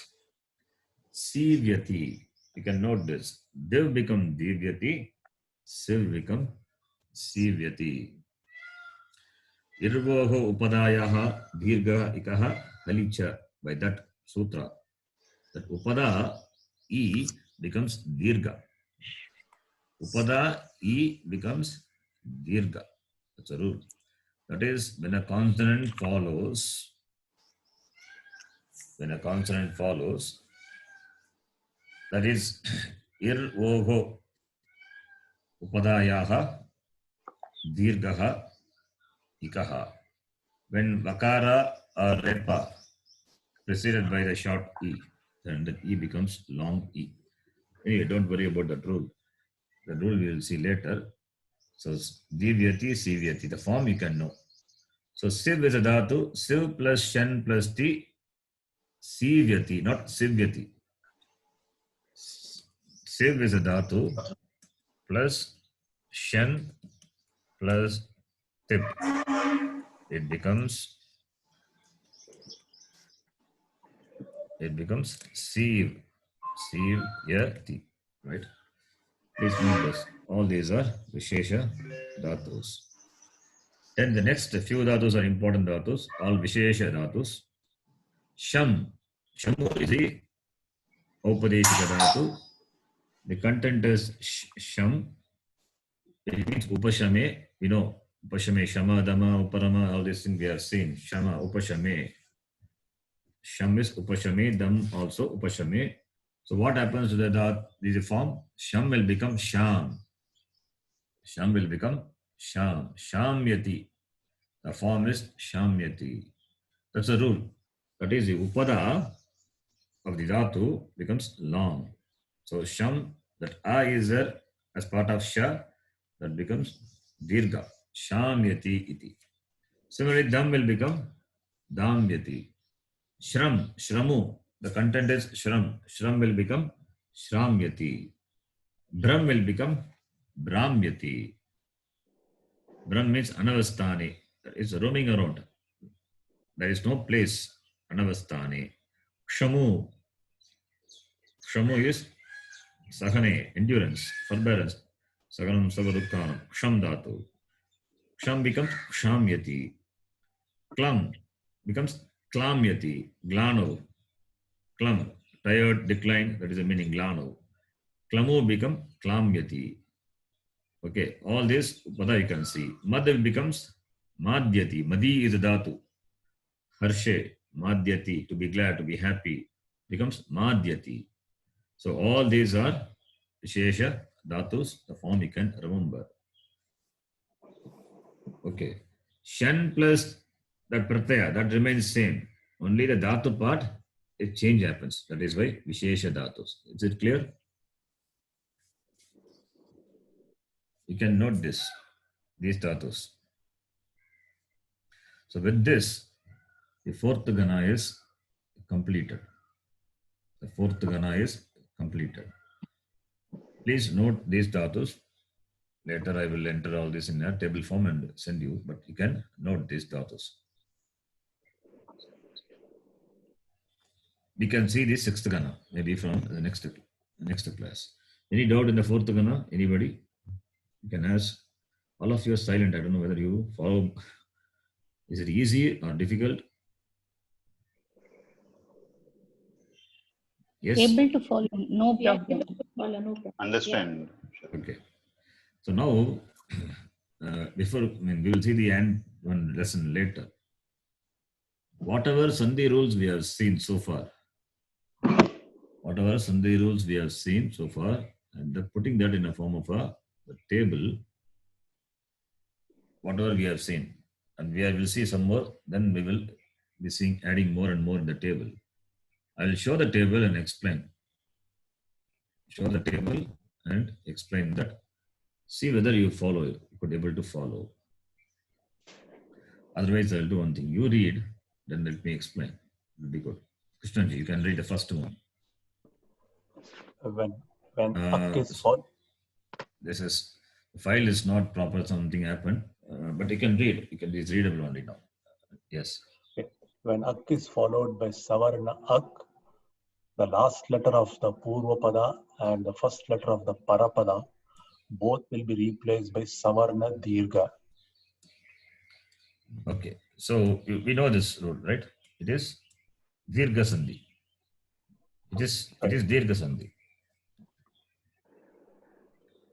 sivyati. You can note this. Div become divyati. Siv become sivyati. Irvoho upadayaha dirgha ikaha halicha. By that sutra, that upada e becomes dirgha. Upada e becomes dirgha. That's a rule. That is, when a consonant follows, that is irvoho upadayaha dirgha ikaha. When vakara or repa preceded by the short e, then the e becomes long e. Anyway, don't worry about that rule. The rule we will see later. So divyati, sivyati, the form you can know. So siv is a dhatu. Siv plus shan plus ti, sivyati, not sivyati. Siv is a dhatu plus shan plus tip. It becomes sivyati, right? Please note this. All these are vishesha dhatus. Then the next few dhatus are important dhatus, all vishesha dhatus. Sham is the aupadeshika dhatu. The content is sham. It means upashame, you know, upashame, shama, dama, uparama, all these things we have seen. Shama, upashame. Sham is upashame, dam also upashame. So what happens to the dhat? This is a form. Sham will become sham. Sham will become sham. Shamyati. The form is shamyati. That's a rule. That is the upada of the dhatu becomes long. So sham, that a is there as part of sha, that becomes dirgha. Shamyati iti. Similarly, dam will become damyati. Shram, shramu, the content is shram. Shram will become shramyati. Brahm will become brahmyati. Brahm means anavastani. It's roaming around. There is no place. Anavastani. Kshamu. Kshamu is sahane, endurance, forbearance. Saganam savarukkanam. Ksham dhatu. Ksham becomes kshamyati. Klam becomes klamyati. Glano. Klam. Tired, decline. That is the meaning. Glano. Klamu become klamyati. Okay. All this pada you can see. Mad becomes madhyati. Madi is a dhatu. Harshe. Madhyati. To be glad, to be happy. Becomes madhyati. So all these are Vishesha dhatus, the form you can remember. Okay. Shan plus that pratyaya, that remains same. Only the dhatu part, a change happens. That is why Vishesha dhatus. Is it clear? You can note this, these dhatus. So with this, the fourth gana is completed. The fourth gana is completed. Please note these dhatus. Later I will enter all this in a table form and send you, but you can note these dhatus. We can see the sixth gana, maybe from the next class. Any doubt in the fourth gana? Anybody? You can ask. All of you are silent. I don't know whether you follow. Is it easy or difficult? Yes. Able to follow, no Yeah, problem. able to follow, no problem. Understand. Okay. So now, before, we will see the end one lesson later. Whatever Sandhi rules we have seen so far, and putting that in a form of a table, whatever we have seen, and we will see some more, then we will be seeing adding more and more in the table. I will show the table and explain. Show the table and explain that. See whether you follow, you could able to follow. Otherwise, I'll do one thing. You read, then let me explain. It will be good. Krishnaji, you can read the first one. When ak is for, This is, the file is not proper, something happened, but you can read. It's readable only now. Yes. when ak is followed by savarna ak, the last letter of the purva pada and the first letter of the parapada, both will be replaced by savarna dirgha. Okay. So we know this rule, right? It is dirgha sandhi. It is dirgha sandhi.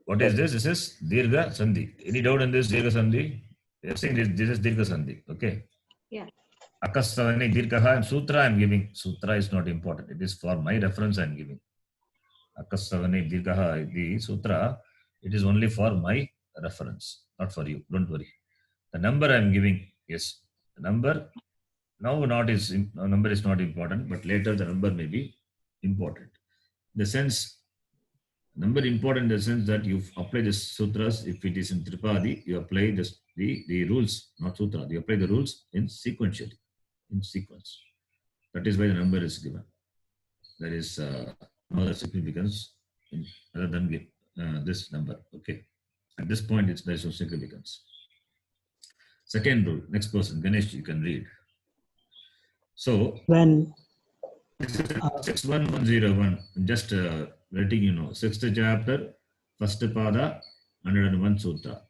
What is this? This is dirgha sandhi. Any doubt in this dirgha sandhi? We have seen this is dirgha sandhi. Okay. Yeah. Akasavani dirgha and sutra I am giving. Sutra is not important. It is for my reference I am giving. Akasavani dirgha, the sutra, it is only for my reference, not for you. Don't worry. The number I am giving, yes. The number number is not important, but later the number may be important. In the sense, number important in the sense that you apply the sutras. If it is in Tripadi, you apply the rules, not sutra. You apply the rules in sequentially, in sequence. That is why the number is given. There is no other significance other than this number. Okay. At this point, there is no significance. Second rule, next person, Ganesh, you can read. So, When 61101, just letting you know, 6th chapter, first pada, 101 sutra.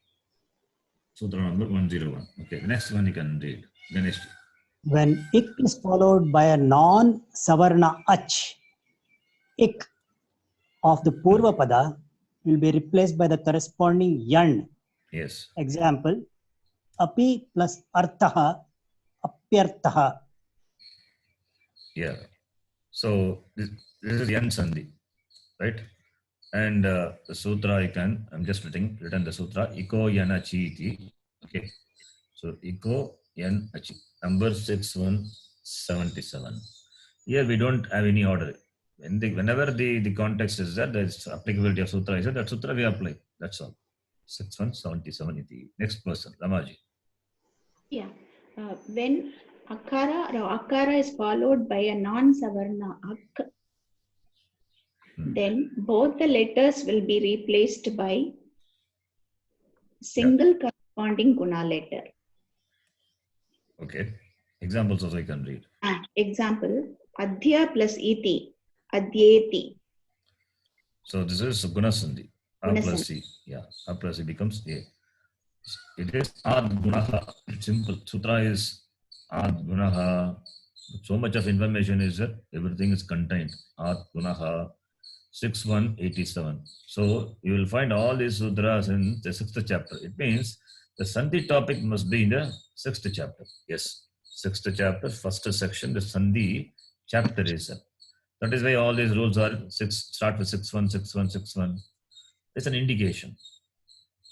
Sutra number 101. Okay, the next one you can read. Ganesh. when ik is followed by a non-savarna ach, ik of the purva pada will be replaced by the corresponding yan Yes. Example, api plus arthaha, apyarthaha. Yeah. So this is yan sandhi, right? And the sutra I'm just written the sutra, iko yan achi iti. Okay. So iko yan achi, number 6177. Here we don't have any order. Whenever the context is that there's applicability of sutra is that sutra we apply. That's all. 6177 iti. Next person, Ramaji. Yeah. When akara is followed by a non-savarna ak, then both the letters will be replaced by single corresponding guna letter. Okay. Examples also I can read. Example, adhya plus iti, adhyeti. So this is guna sandhi. A Guna plus sandhi. C. Yeah. A plus C becomes A. It is ad gunaha. Simple. Sutra is ad gunaha. So much of information is there. Everything is contained. Ad gunaha. 6187. So you will find all these sutras in the 6th chapter. It means the sandhi topic must be in the 6th chapter. Yes. 6th chapter, first section, the sandhi chapter is there. That is why all these rules are start with 61, 61, 61. It's an indication.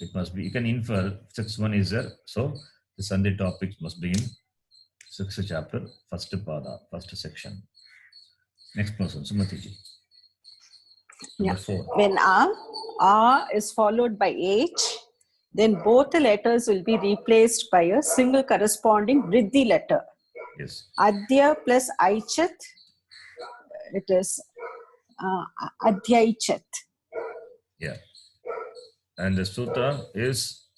It must be, you can infer 61 is there. So the sandhi topics must be in 6th chapter, first pada, first section. Next person, Sumati ji. Yeah. Number 4. When A is followed by H, then both the letters will be replaced by a single corresponding Vriddhi letter. Yes. Adya plus Aichat, it is Adhyaichat. Yeah. And the sutra is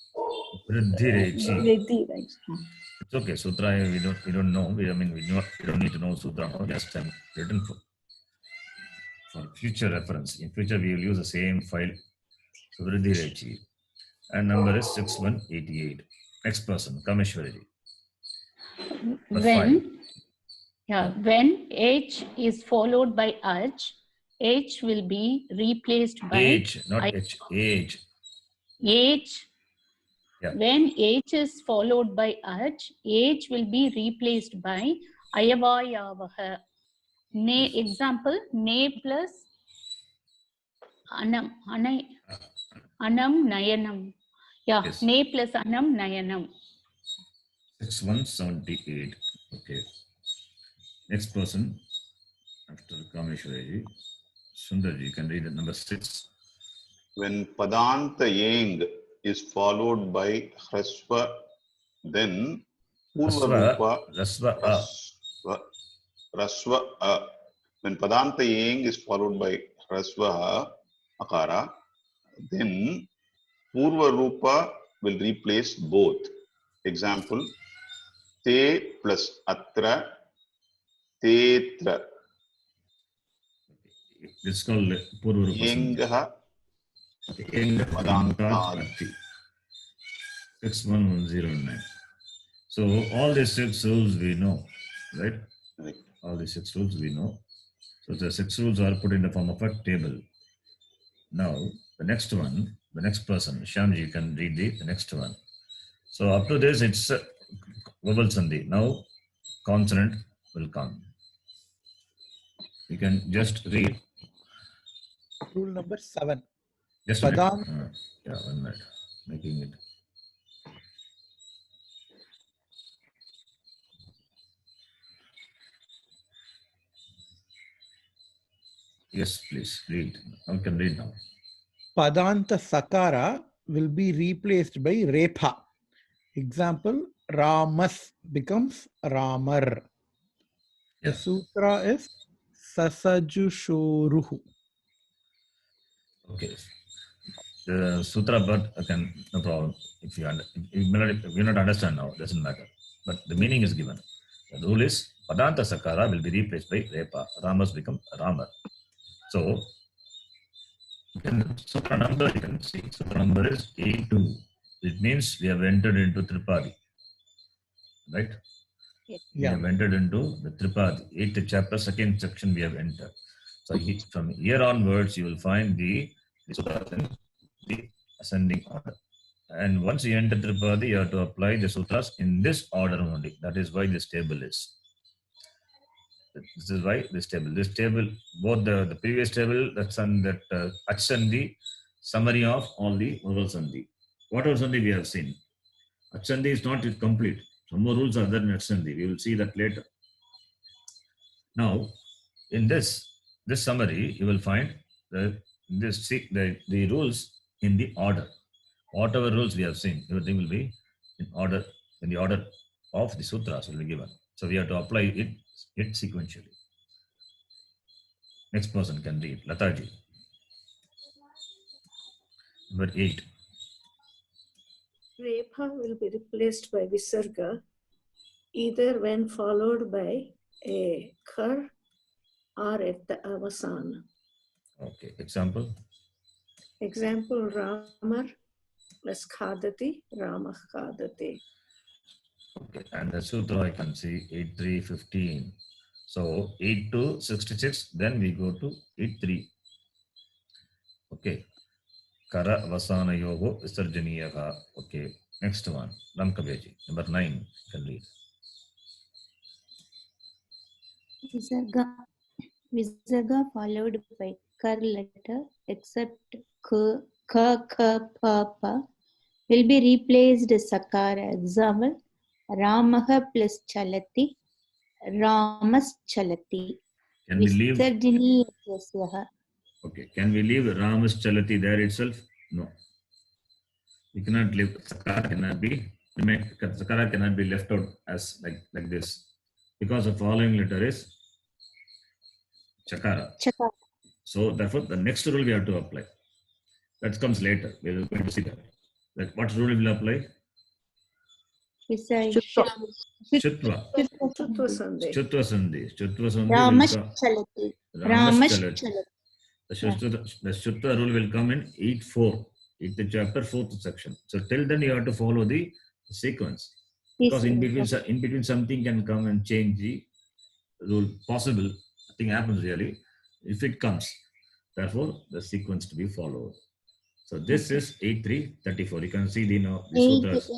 Vriddhirechi. Vriddhi, right. It's okay. Sutra we don't know. We don't need to know sutra now. Just written for future reference. In future we will use the same file. So Vriddhirechi. And number is 6188. Next person, Kameshwari. When H is followed by H, H will be replaced by H, not H. H. H. Yeah. When H is followed by H, H will be replaced by Ayavayavaha. Ne, example, Ne plus Anam, Anam Nayanam. Yeah, Yes. Ne plus Anam Nayanam. 6178. Okay. Next person, after Kameshwari, Sundarji, you can read it, number 6. When Padanta Yang is followed by Hrasva, then Purva Rupa Rasva A. When Padanta Yang is followed by Hrasva Akara, then Purva Rupa will replace both. Example, Te plus Atra, Tetra. This is called Purva Rupa Sandhi. Yengaha Padanta 61109. So all these 6 rules we know, right? Right. All these 6 rules we know. So the 6 rules are put in the form of a table. Now the next one, the next person, Shyamji, you can read the next one. So up to this it's vowel sandhi. Now consonant will come. You can just read. Rule number 7. Just a minute. Yeah, 1 minute. Making it. Yes, please read. I can read now. Padanta Sakara will be replaced by Repha. Example, Ramas becomes Ramar. The sutra is Sasajushoruhu. Okay. The sutra, but again, no problem. If you may not understand now, doesn't matter. But the meaning is given. The rule is Padanta Sakara will be replaced by Repa. Ramas become Ramar. So, sutra number you can see. Sutra number is A2. It means we have entered into Tripadi. Right? Yeah. We have entered into the Tripadi. 8th chapter, 2nd section we have entered. So from here onwards, you will find the sutras in the ascending order. And once you enter Tripadi, you have to apply the sutras in this order only. That is why this table is. This is why this table, both the previous table, that's on that Achsandhi, summary of all the oral sandhi. What oral sandhi we have seen? Achsandhi is not yet complete. Some more rules are there in Achsandhi. We will see that later. Now, in this summary, you will find the rules in the order. Whatever rules we have seen, everything will be in order, in the order of the sutras will be given. So we have to apply it sequentially. Next person can read. Lataji. Number 8. Repa will be replaced by Visarga either when followed by a kar or at the avasana. Okay, example? Example, Ramar plus Khadati, Ramah Khadati. Okay, and the sutra I can see 8.3.15. So 8 to 66, then we go to 8.3. Okay. Kara Vasana Yogo Visarjaniyaha. Okay. Next one. Ramkaveji. Number 9. You can read. Visarga followed by kar letter except k, ka, pa, pa will be replaced sakara. Example, Ramaha plus Chalati, Ramas Chalati. Can we leave? Visarjini. Okay. Can we leave Ramas Chalati there itself? No. You cannot leave. Sakara cannot be left out as like this. Because the following letter is Chakara. So therefore, the next rule we have to apply. That comes later. We are going to see that. What rule we will apply? Chutwa. Chutwa. Chutwa Sandhi. Chutwa Sandhi. Chutwa Sandhi. Ramash Chalati. Ramash Chalati. The Chutwa rule will come in 8.4. It's the chapter 4th section. So till then you have to follow the sequence. Because in between something can come and change the rule. Possible. Nothing happens really. If it comes. Therefore, the sequence to be followed. So this is 8.3.34. You can see the sutras.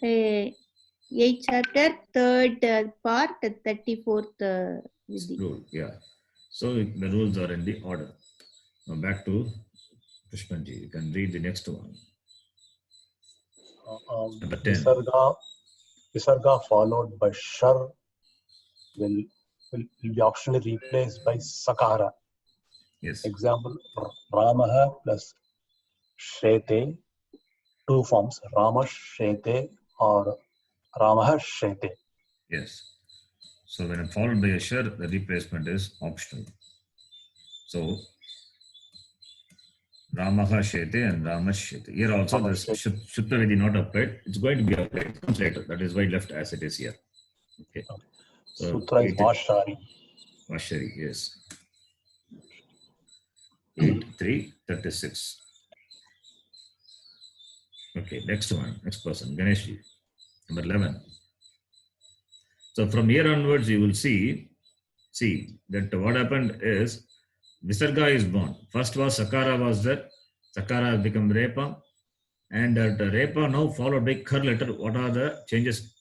8 chapter, 3rd part, 34th rule. Yeah. So the rules are in the order. Now back to Krishnaji. You can read the next one. Number 10. Visarga followed by Shar will be optionally replaced by Sakara. Yes. Example, Ramaha plus Shrete, two forms, Rama Shrete or Ramaha Shrete. Yes. So when followed by a Shar, the replacement is optional. So Ramaha Shete and Ramashete. Here also the Shutta Vedi not applied. It's going to be applied. It comes later. That is why left as it is here. Okay. So Sutra is Vashari. Vashari, yes. 8.3.36. Okay, next one. Next person. Ganeshji. Number 11. So from here onwards, you will see that what happened is Visarga is born. First was Sakara was there. Sakara has become Repa. And that Repa now followed by Kar letter. What are the changes?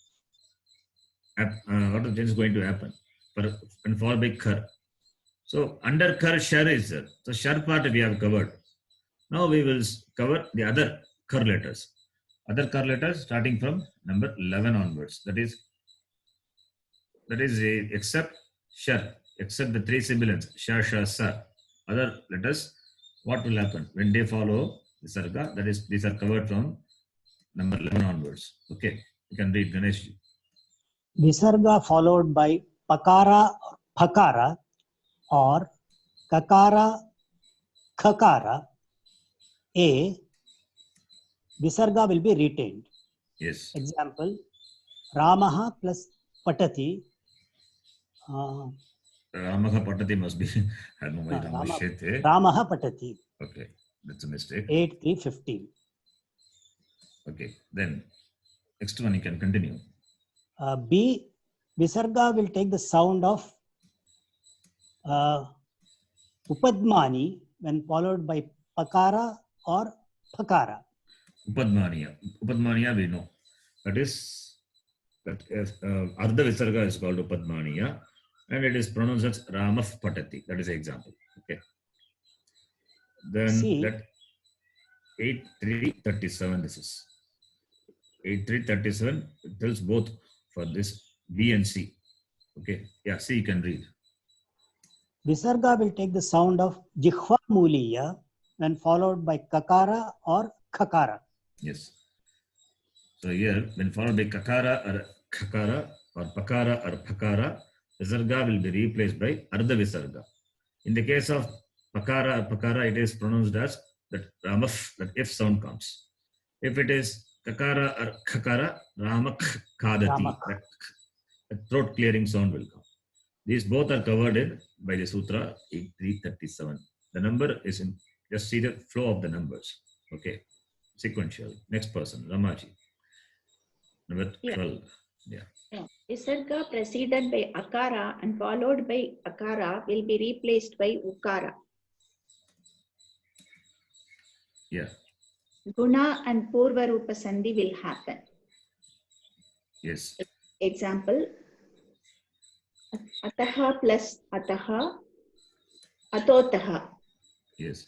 What are the changes going to happen? And followed by Kar. So under Kar, Shar is there. So Shar part we have covered. Now we will cover the other Kar letters. Other Kar letters starting from number 11 onwards. That is except Shar, except the 3 sibilants, Sha, Sha, Sa. Other letters, what will happen? When they follow Visarga, that is, these are covered from number 11 onwards. Okay, you can read Ganeshji. Visarga followed by Pakara or Phakara or Kakara, Khakara, Visarga will be retained. Yes. Example, Ramaha plus Patati. Ramaha Patati must be Ramaha Patati. Okay, that's a mistake. 8.3.15. Okay, then next one you can continue. B, Visarga will take the sound of Upadmani when followed by Pakara or Phakara. Upadmaniya. Upadmaniya we know. That is, Ardha Visarga is called Upadmaniya, and it is pronounced as Ramah Patati. That is the example. Okay. Then See. that 8.3.37 this is. 8.3.37 tells both for this B and C. Okay. Yeah, C you can read. Visarga will take the sound of Jihva Muliya when followed by Kakara or Khakara. Yes. So here, when followed by Kakara or Khakara or Pakara or Phakara, Visarga will be replaced by Ardha Visarga. In the case of Pakara or Pakara, it is pronounced as that Ramaf, that F sound comes. If it is Kakara or Khakara, Ramak Kadati, that throat clearing sound will come. These both are covered in by the Sutra 8.3.37. The number is in, just see the flow of the numbers. Okay, sequential. Next person, Ramaji. Number 12. Yeah. Visarga preceded by Akara and followed by Akara will be replaced by Ukara. Yeah. Guna and Purva Rupa Sandhi will happen. Yes. Example, Ataha plus Ataha, Atotaha. Yes.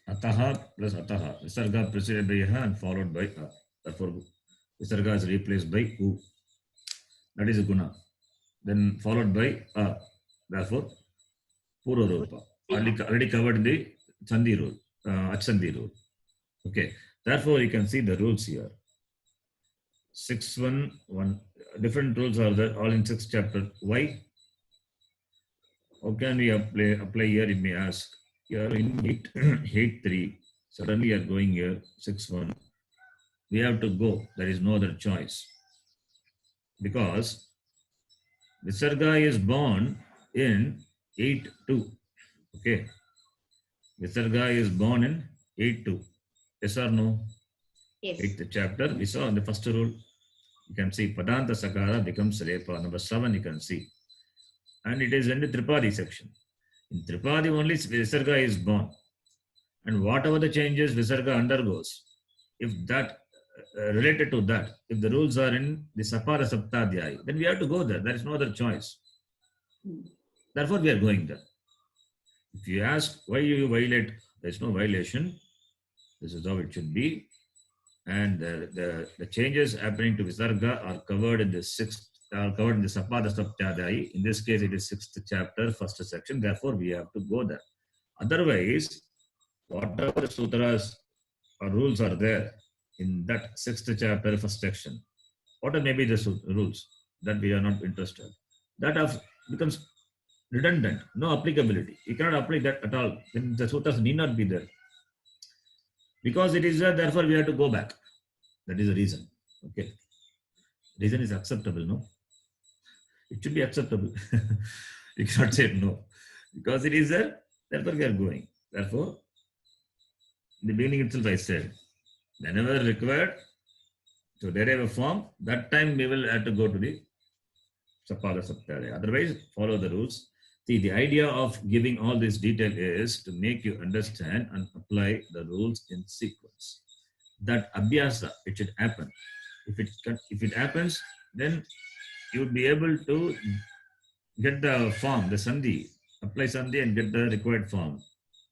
Ataha plus Ataha. Visarga preceded by Yaha and followed by A. Therefore, Visarga is replaced by U. That is Guna. Then followed by A. Therefore, Purva Rupa. Already covered the Sandhi rule, Achsandhi rule. Okay. Therefore, you can see the rules here. 6.1.1. Different rules are there, all in 6th chapter. Why? How can we apply here? You may ask. You are in 8.3. Suddenly you are going here 6.1. We have to go. There is no other choice. Because Visarga is born in 8.2. Okay. Visarga is born in 8.2. Yes or no? Yes. 8th chapter. We saw in the first rule. You can see Padanta Sakara becomes Repa. Number 7 you can see. And it is in the Tripadi section. In Tripadi only Visarga is born. And whatever the changes Visarga undergoes, if that related to that, if the rules are in the Sapara Saptadhyaya, then we have to go there. There is no other choice. Therefore, we are going there. If you ask why you violate, there is no violation. This is how it should be. And the changes happening to Visarga are covered in the Sapada Saptadhyaya. In this case, it is 6th chapter, 1st section. Therefore, we have to go there. Otherwise, whatever sutras or rules are there in that 6th chapter, 1st section, whatever may be the rules that we are not interested, that becomes redundant, no applicability. You cannot apply that at all. Then the sutras need not be there. Because it is there, therefore we have to go back. That is the reason. Okay. Reason is acceptable, no? It should be acceptable. You cannot say no. Because it is there, therefore we are going. Therefore, in the beginning itself I said, whenever required to derive a form, that time we will have to go to the Sapada Saptadhyaya. Otherwise, follow the rules. See, the idea of giving all this detail is to make you understand and apply the rules in sequence. That abhyasa, it should happen. If it happens, then you would be able to get the form, the sandhi, apply sandhi and get the required form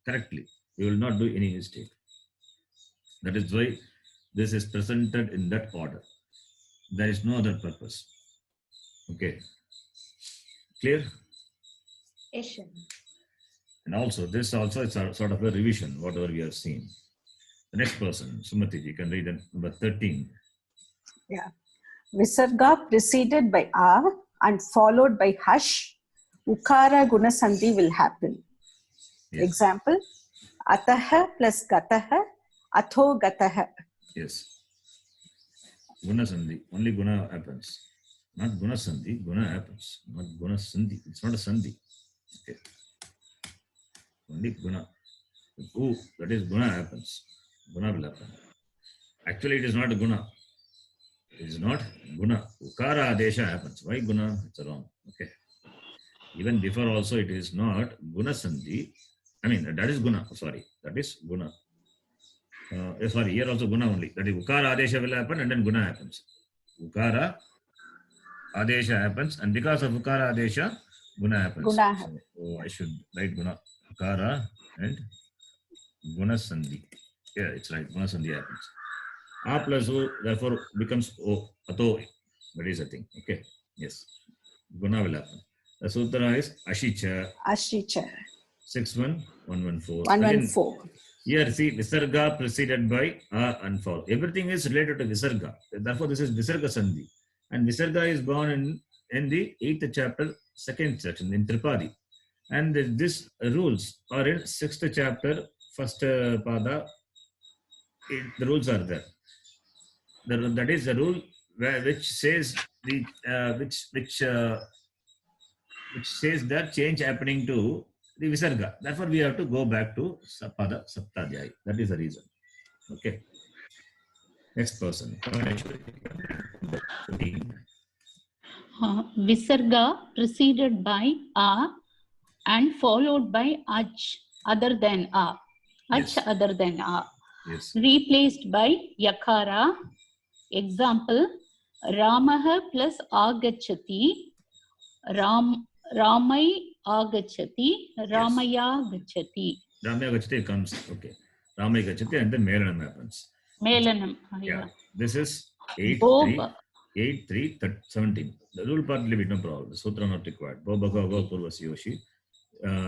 correctly. You will not do any mistake. That is why this is presented in that order. There is no other purpose. Okay. Clear? Yes. And also, this also is a sort of a revision, whatever we have seen. The next person, Sumati, you can read number 13. Yeah. Visarga preceded by A and followed by Hush, Ukara Guna Sandhi will happen. Yes. Example, Ataha plus Gataha, Atho Gataha. Yes. Guna Sandhi, only Guna happens. Not Guna Sandhi, Guna happens. Not Guna Sandhi, it's not a Sandhi. Okay. Only Guna. That is Guna happens. Guna will happen. Actually, it is not Guna. It is not Guna. Ukara Adesha happens. Why Guna? It's wrong. Okay. Even before also, it is not Guna Sandhi. I mean, that is Guna. Sorry. That is Guna. Sorry, here also guna only. That is ukara adesha will happen and then guna happens. Ukara adesha happens, and because of ukara adesha, guna happens. Guna So I should write guna. Ukara and guna sandhi. Yeah, it's right. Guna sandhi happens. A plus O therefore becomes O. Ato. That is the thing. Okay. Yes. Guna will happen. The sutra is Ashicha. Ashicha. 61114. 114. Here, see, Visarga preceded by A and follow. Everything is related to Visarga. Therefore, this is Visarga Sandhi. And Visarga is born in the 8th chapter, 2nd section, in Tripadi. And these rules are in 6th chapter, 1st pada. The rules are there. That is the rule which says which says that change happening to the Visarga. Therefore, we have to go back to Pada Saptadhyaya. That is the reason. Okay. Next person. Visarga preceded by A and followed by Ach other than A. Ach Yes. other than A. Yes. Replaced by Yakara. Example, Ramaha plus Agachati. Ramai Agachati. Ramaya Gachati. Ramaya Gachati comes. Okay. Ramaya Gachati and then Melanam happens. Melanam. Yeah. This is 8, Bob. 3, 3, 17. The rule part will be no problem. The sutra not required. Bobhagava Purvasyoshi.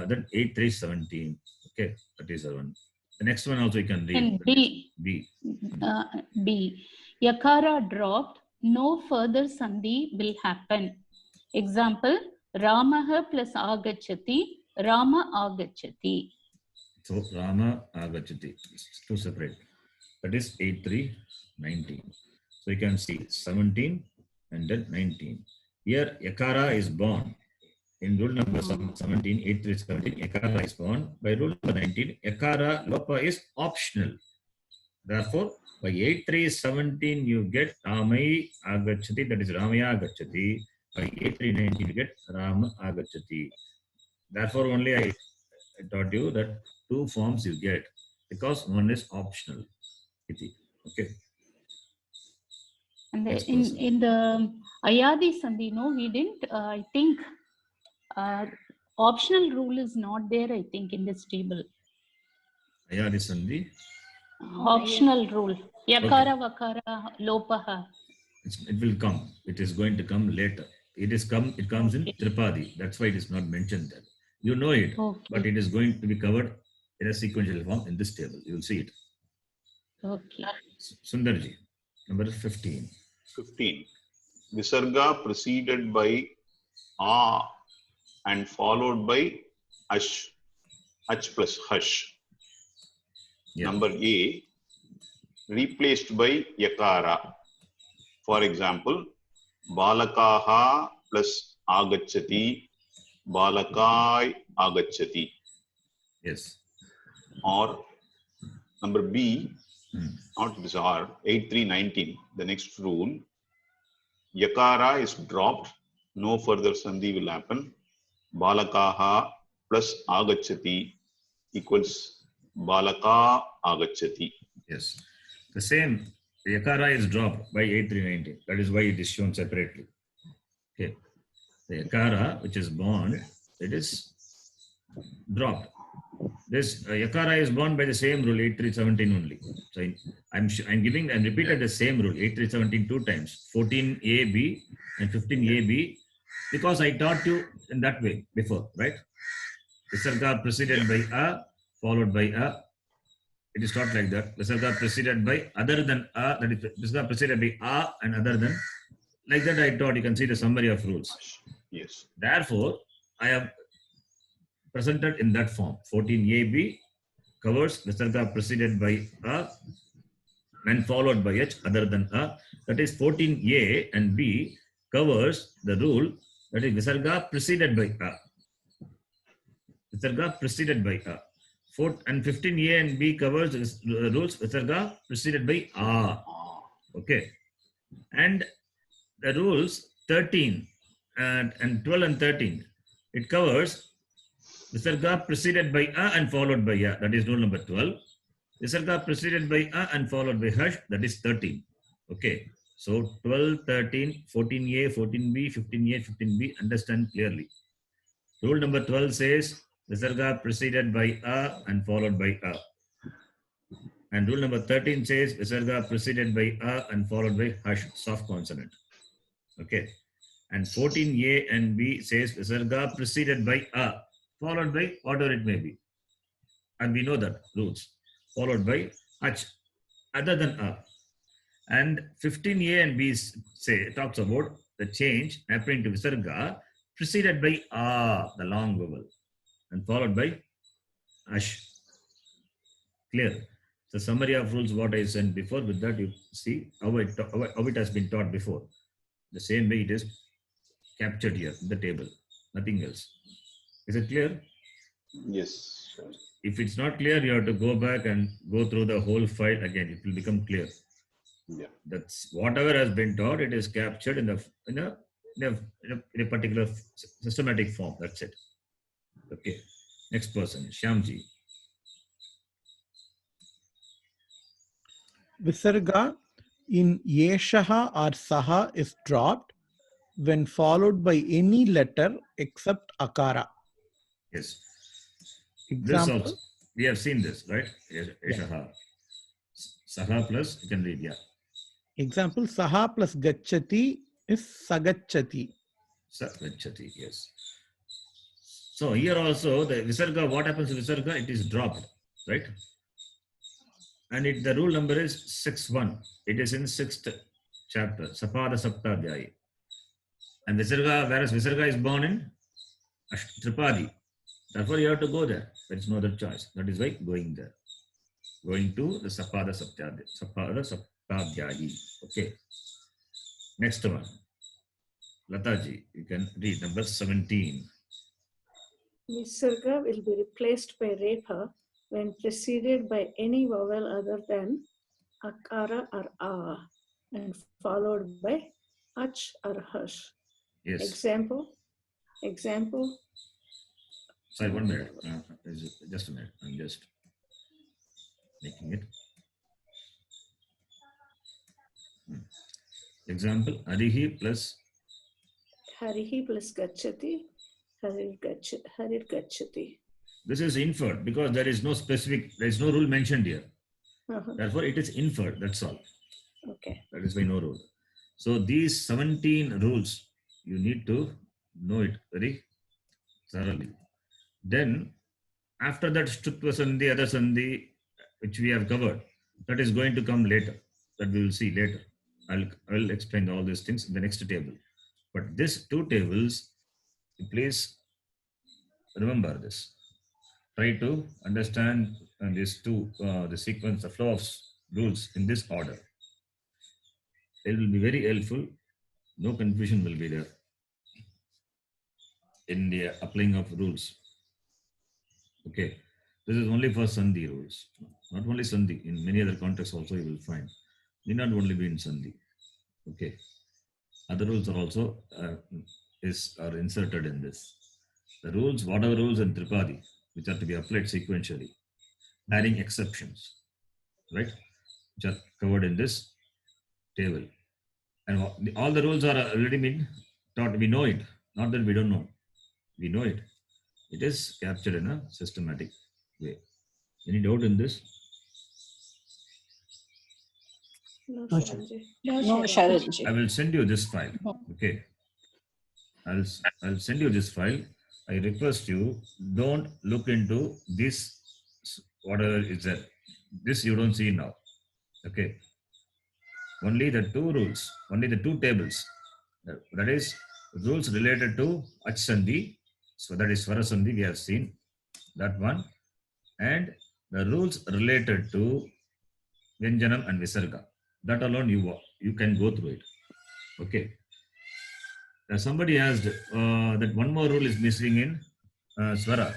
Then 8, 3, 17. Okay. That is the one. The next one also you can read. And B. B. B. Yakara dropped. No further sandhi will happen. Example, Ramaha plus Agachati. Rama Agachati. So Rama Agachati. Two separate. That is 8, 3, 19. So you can see 17 and then 19. Here Yakara is born. In rule number 17, 8, 3, 17, Yakara is born. By rule number 19, Yakara Lopa is optional. Therefore, by 8, 3, 17, you get Ramai Agachati, that is Ramaya Agachati. By 8, 3, 19, you get Rama Agachati. Therefore, only I taught you that two forms you get because one is optional. Okay. And Next person. in the Ayadi Sandhi, no, we didn't. I think optional rule is not there, I think, in this table. Ayadi Sandhi. Optional rule. Yakara, Vakara, Lopaha. It will come. It is going to come later. It comes in Tripadi. That's why it is not mentioned there. You know it, but it is going to be covered in a sequential form in this table. You will see it. Okay. Sundarji, number 15. 15. Visarga preceded by A and followed by Ash. Ach plus Hash. Yeah. Number A, replaced by Yakara. For example, Balakaha plus Agachati, Balakai Agachati. Yes. Or number B, not this R, 8.3.19, the next rule, Yakara is dropped, no further sandhi will happen. Balakaha plus Agachati equals Balaka Agachati. Yes. The same. The Yakara is dropped by 8.3.19. That is why it is shown separately. Okay. The Yakara, which is born, it is dropped. This Yakara is born by the same rule 8.3.17 only. So I'm repeated the same rule 8.3.17 two times. 14AB and 15AB because I taught you in that way before, right? Visarga preceded by A, followed by A. It is not like that. Visarga preceded by other than A, that is Visarga preceded by A and other than. Like that I taught, you can see the summary of rules. Yes. Therefore, I have presented in that form. 14AB covers Visarga preceded by A and followed by H other than A. That is 14A and B covers the rule that is Visarga preceded by A. Visarga preceded by A. And 15A and B covers the rules Visarga preceded by A. Okay. And the rules 13 and 12 and 13, it covers Visarga preceded by A and followed by A. That is rule number 12. Visarga preceded by a and followed by hash, that is 13. Okay. So 12, 13, 14a, 14b, 15a, 15b, understand clearly. Rule number 12 says Visarga preceded by a and followed by a. And rule number 13 says Visarga preceded by a and followed by hash, soft consonant. Okay. And 14a and b says Visarga preceded by a, followed by whatever it may be. And we know that rules. Followed by ach, other than a. And 15a and b talks about the change happening to Visarga preceded by a, the long vowel, and followed by ash. Clear? The summary of rules what I said before. With that you see how it has been taught before. The same way it is captured here in the table. Nothing else. Is it clear? Yes. If it's not clear, you have to go back and go through the whole file again. It will become clear. Yeah. That's whatever has been taught. It is captured in a particular systematic form. That's it. Okay. Next person, Shyamji. Visarga in yeshaha or saha is dropped when followed by any letter except akara. Yes. Example. This also, we have seen this, right? Yeshaha. Saha plus, you can read, yeah. Example, saha plus gachati is sagachati. Sagachati, yes. So here also, the Visarga, what happens to Visarga? It is dropped, right? And the rule number is 6.1. It is in 6th chapter, Sapada Saptadhyayi. And Visarga, whereas Visarga is born in Tripadi. Therefore, you have to go there. There is no other choice. That is why going there. Going to the Sapada Saptadhyayi. Okay. Next one. Lataji, you can read number 17. Visarga will be replaced by Repa when preceded by any vowel other than akara or a and followed by ach or hush. Yes. Example. Sorry, 1 minute. Just a minute. I'm just making it. Example, Harihi plus Gachati, Harir Gachati. This is inferred because there is no rule mentioned here. Therefore, it is inferred, that's all. Okay. That is why no rule. So these 17 rules, you need to know it very thoroughly. Then, after that, Shtutva Sandhi, other Sandhi, which we have covered, that is going to come later. That we will see later. I'll explain all these things in the next table. But these two tables, please remember this. Try to understand these two, the sequence, the flow of rules in this order. It will be very helpful. No confusion will be there in the applying of rules. Okay, this is only for Sandhi rules. Not only Sandhi, in many other contexts also you will find. Need not only be in Sandhi. Okay, other rules are also are inserted in this. The rules, whatever rules in Tripadi, which are to be applied sequentially, barring exceptions, right? Which are covered in this table. And all the rules are already been taught. We know it. Not that we don't know. We know it. It is captured in a systematic way. Any doubt in this? No, Sharanji. I will send you this file. Okay. I'll send you this file. I request you, don't look into this, whatever is there. This you don't see now. Okay. Only the two rules, only the two tables. That is rules related to Ach Sandhi. So that is Swara Sandhi, we have seen that one. And the rules related to Vyanjanam and Visarga. That alone you can go through it. Okay. Somebody asked that one more rule is missing in Swara.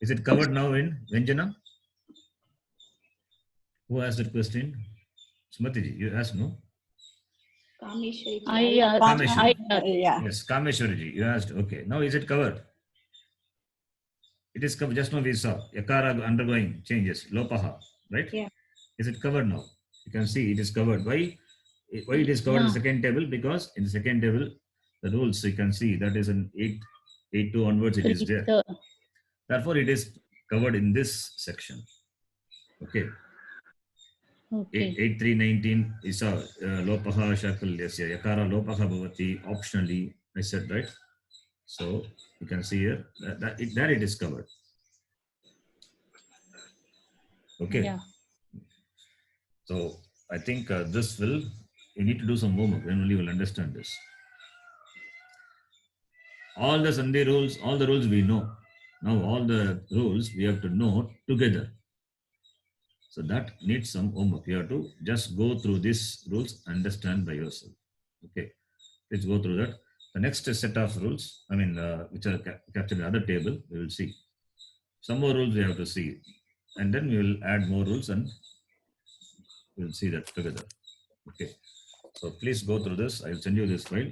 Is it covered now in Vyanjana? Who asked that question? Smatiji, you asked, no? Kameshwari. Yes, Kameshwariji, you asked. Okay. Now is it covered? It is covered. Just now we saw Yakara undergoing changes. Lopaha. right? Yeah. Is it covered now? You can see it is covered. Why it is covered in the second table? Because in the second table, the rules you can see that is an 8.2 onwards it is there. Therefore, it is covered in this section. Okay. Okay. 8.3.19 is a lopaha shakulyasya yakara lopaha bhavati optionally. I said right. So you can see here that it is covered. Okay. Yeah. So I think this will, you need to do some homework, then only you will understand this. All the Sandhi rules, all the rules we know. Now all the rules we have to know together. So that needs some homework. You have to just go through these rules, understand by yourself. Okay, let's go through that. The next set of rules, I mean, which are captured in the other table, we will see. Some more rules we have to see. And then we will add more rules and we will see that together. Okay, so please go through this. I will send you this file.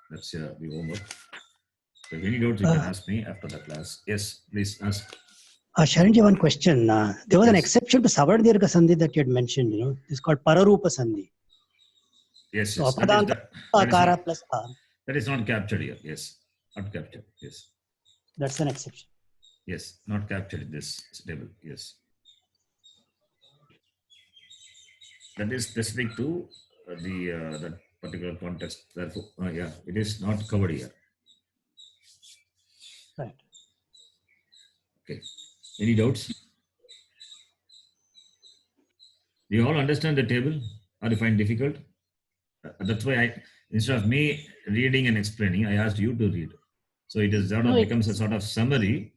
That's the homework. So if any doubts, you can ask me after the class. Yes, please ask. Sharanji, one question. There was an Yes. exception to Savardirgha Sandhi that you had mentioned, It's called Pararupa Sandhi. Yes, So yes. Apadanta Akara plus A. That is not captured here. Yes, not captured. Yes. That's an exception. Yes, not captured in this table. Yes. That is specific to that particular context. Therefore, yeah, it is not covered here. Right. Okay. Any doubts? Do you all understand the table? Or you find difficult? That's why instead of me reading and explaining, I asked you to read. So it is sort of becomes a sort of summary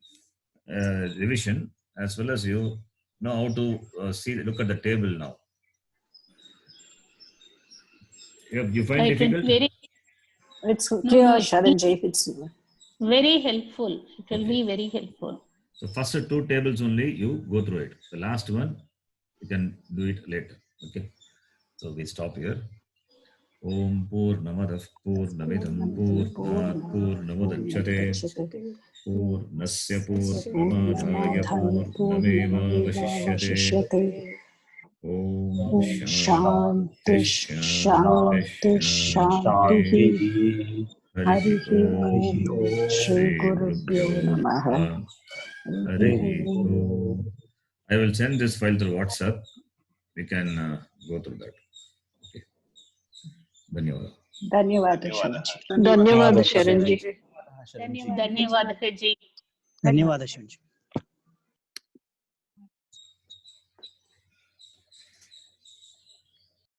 revision, as well as you know how to look at the table now. You find difficult? It's clear, no, Sharanji. It's very helpful. It will be very helpful. So first two tables only you go through it. The last one you can do it later. Okay. So we stop here. Om Purnamadav Purnamidam Purnat Purnamudachyate Purnasya Purnamadaya Purnamevavashishyate. Om Shanti Shanti Shanti. Harihi Om Shri Gurubhyo Namaha. Harihi Om. I will send this file through WhatsApp. We can go through that. Okay. Dhanyawad. Dhanyawad, Sharanji. Dhanyawad, Sharanji. Dhanyawad, Haji. Dhanyawad, Sharanji.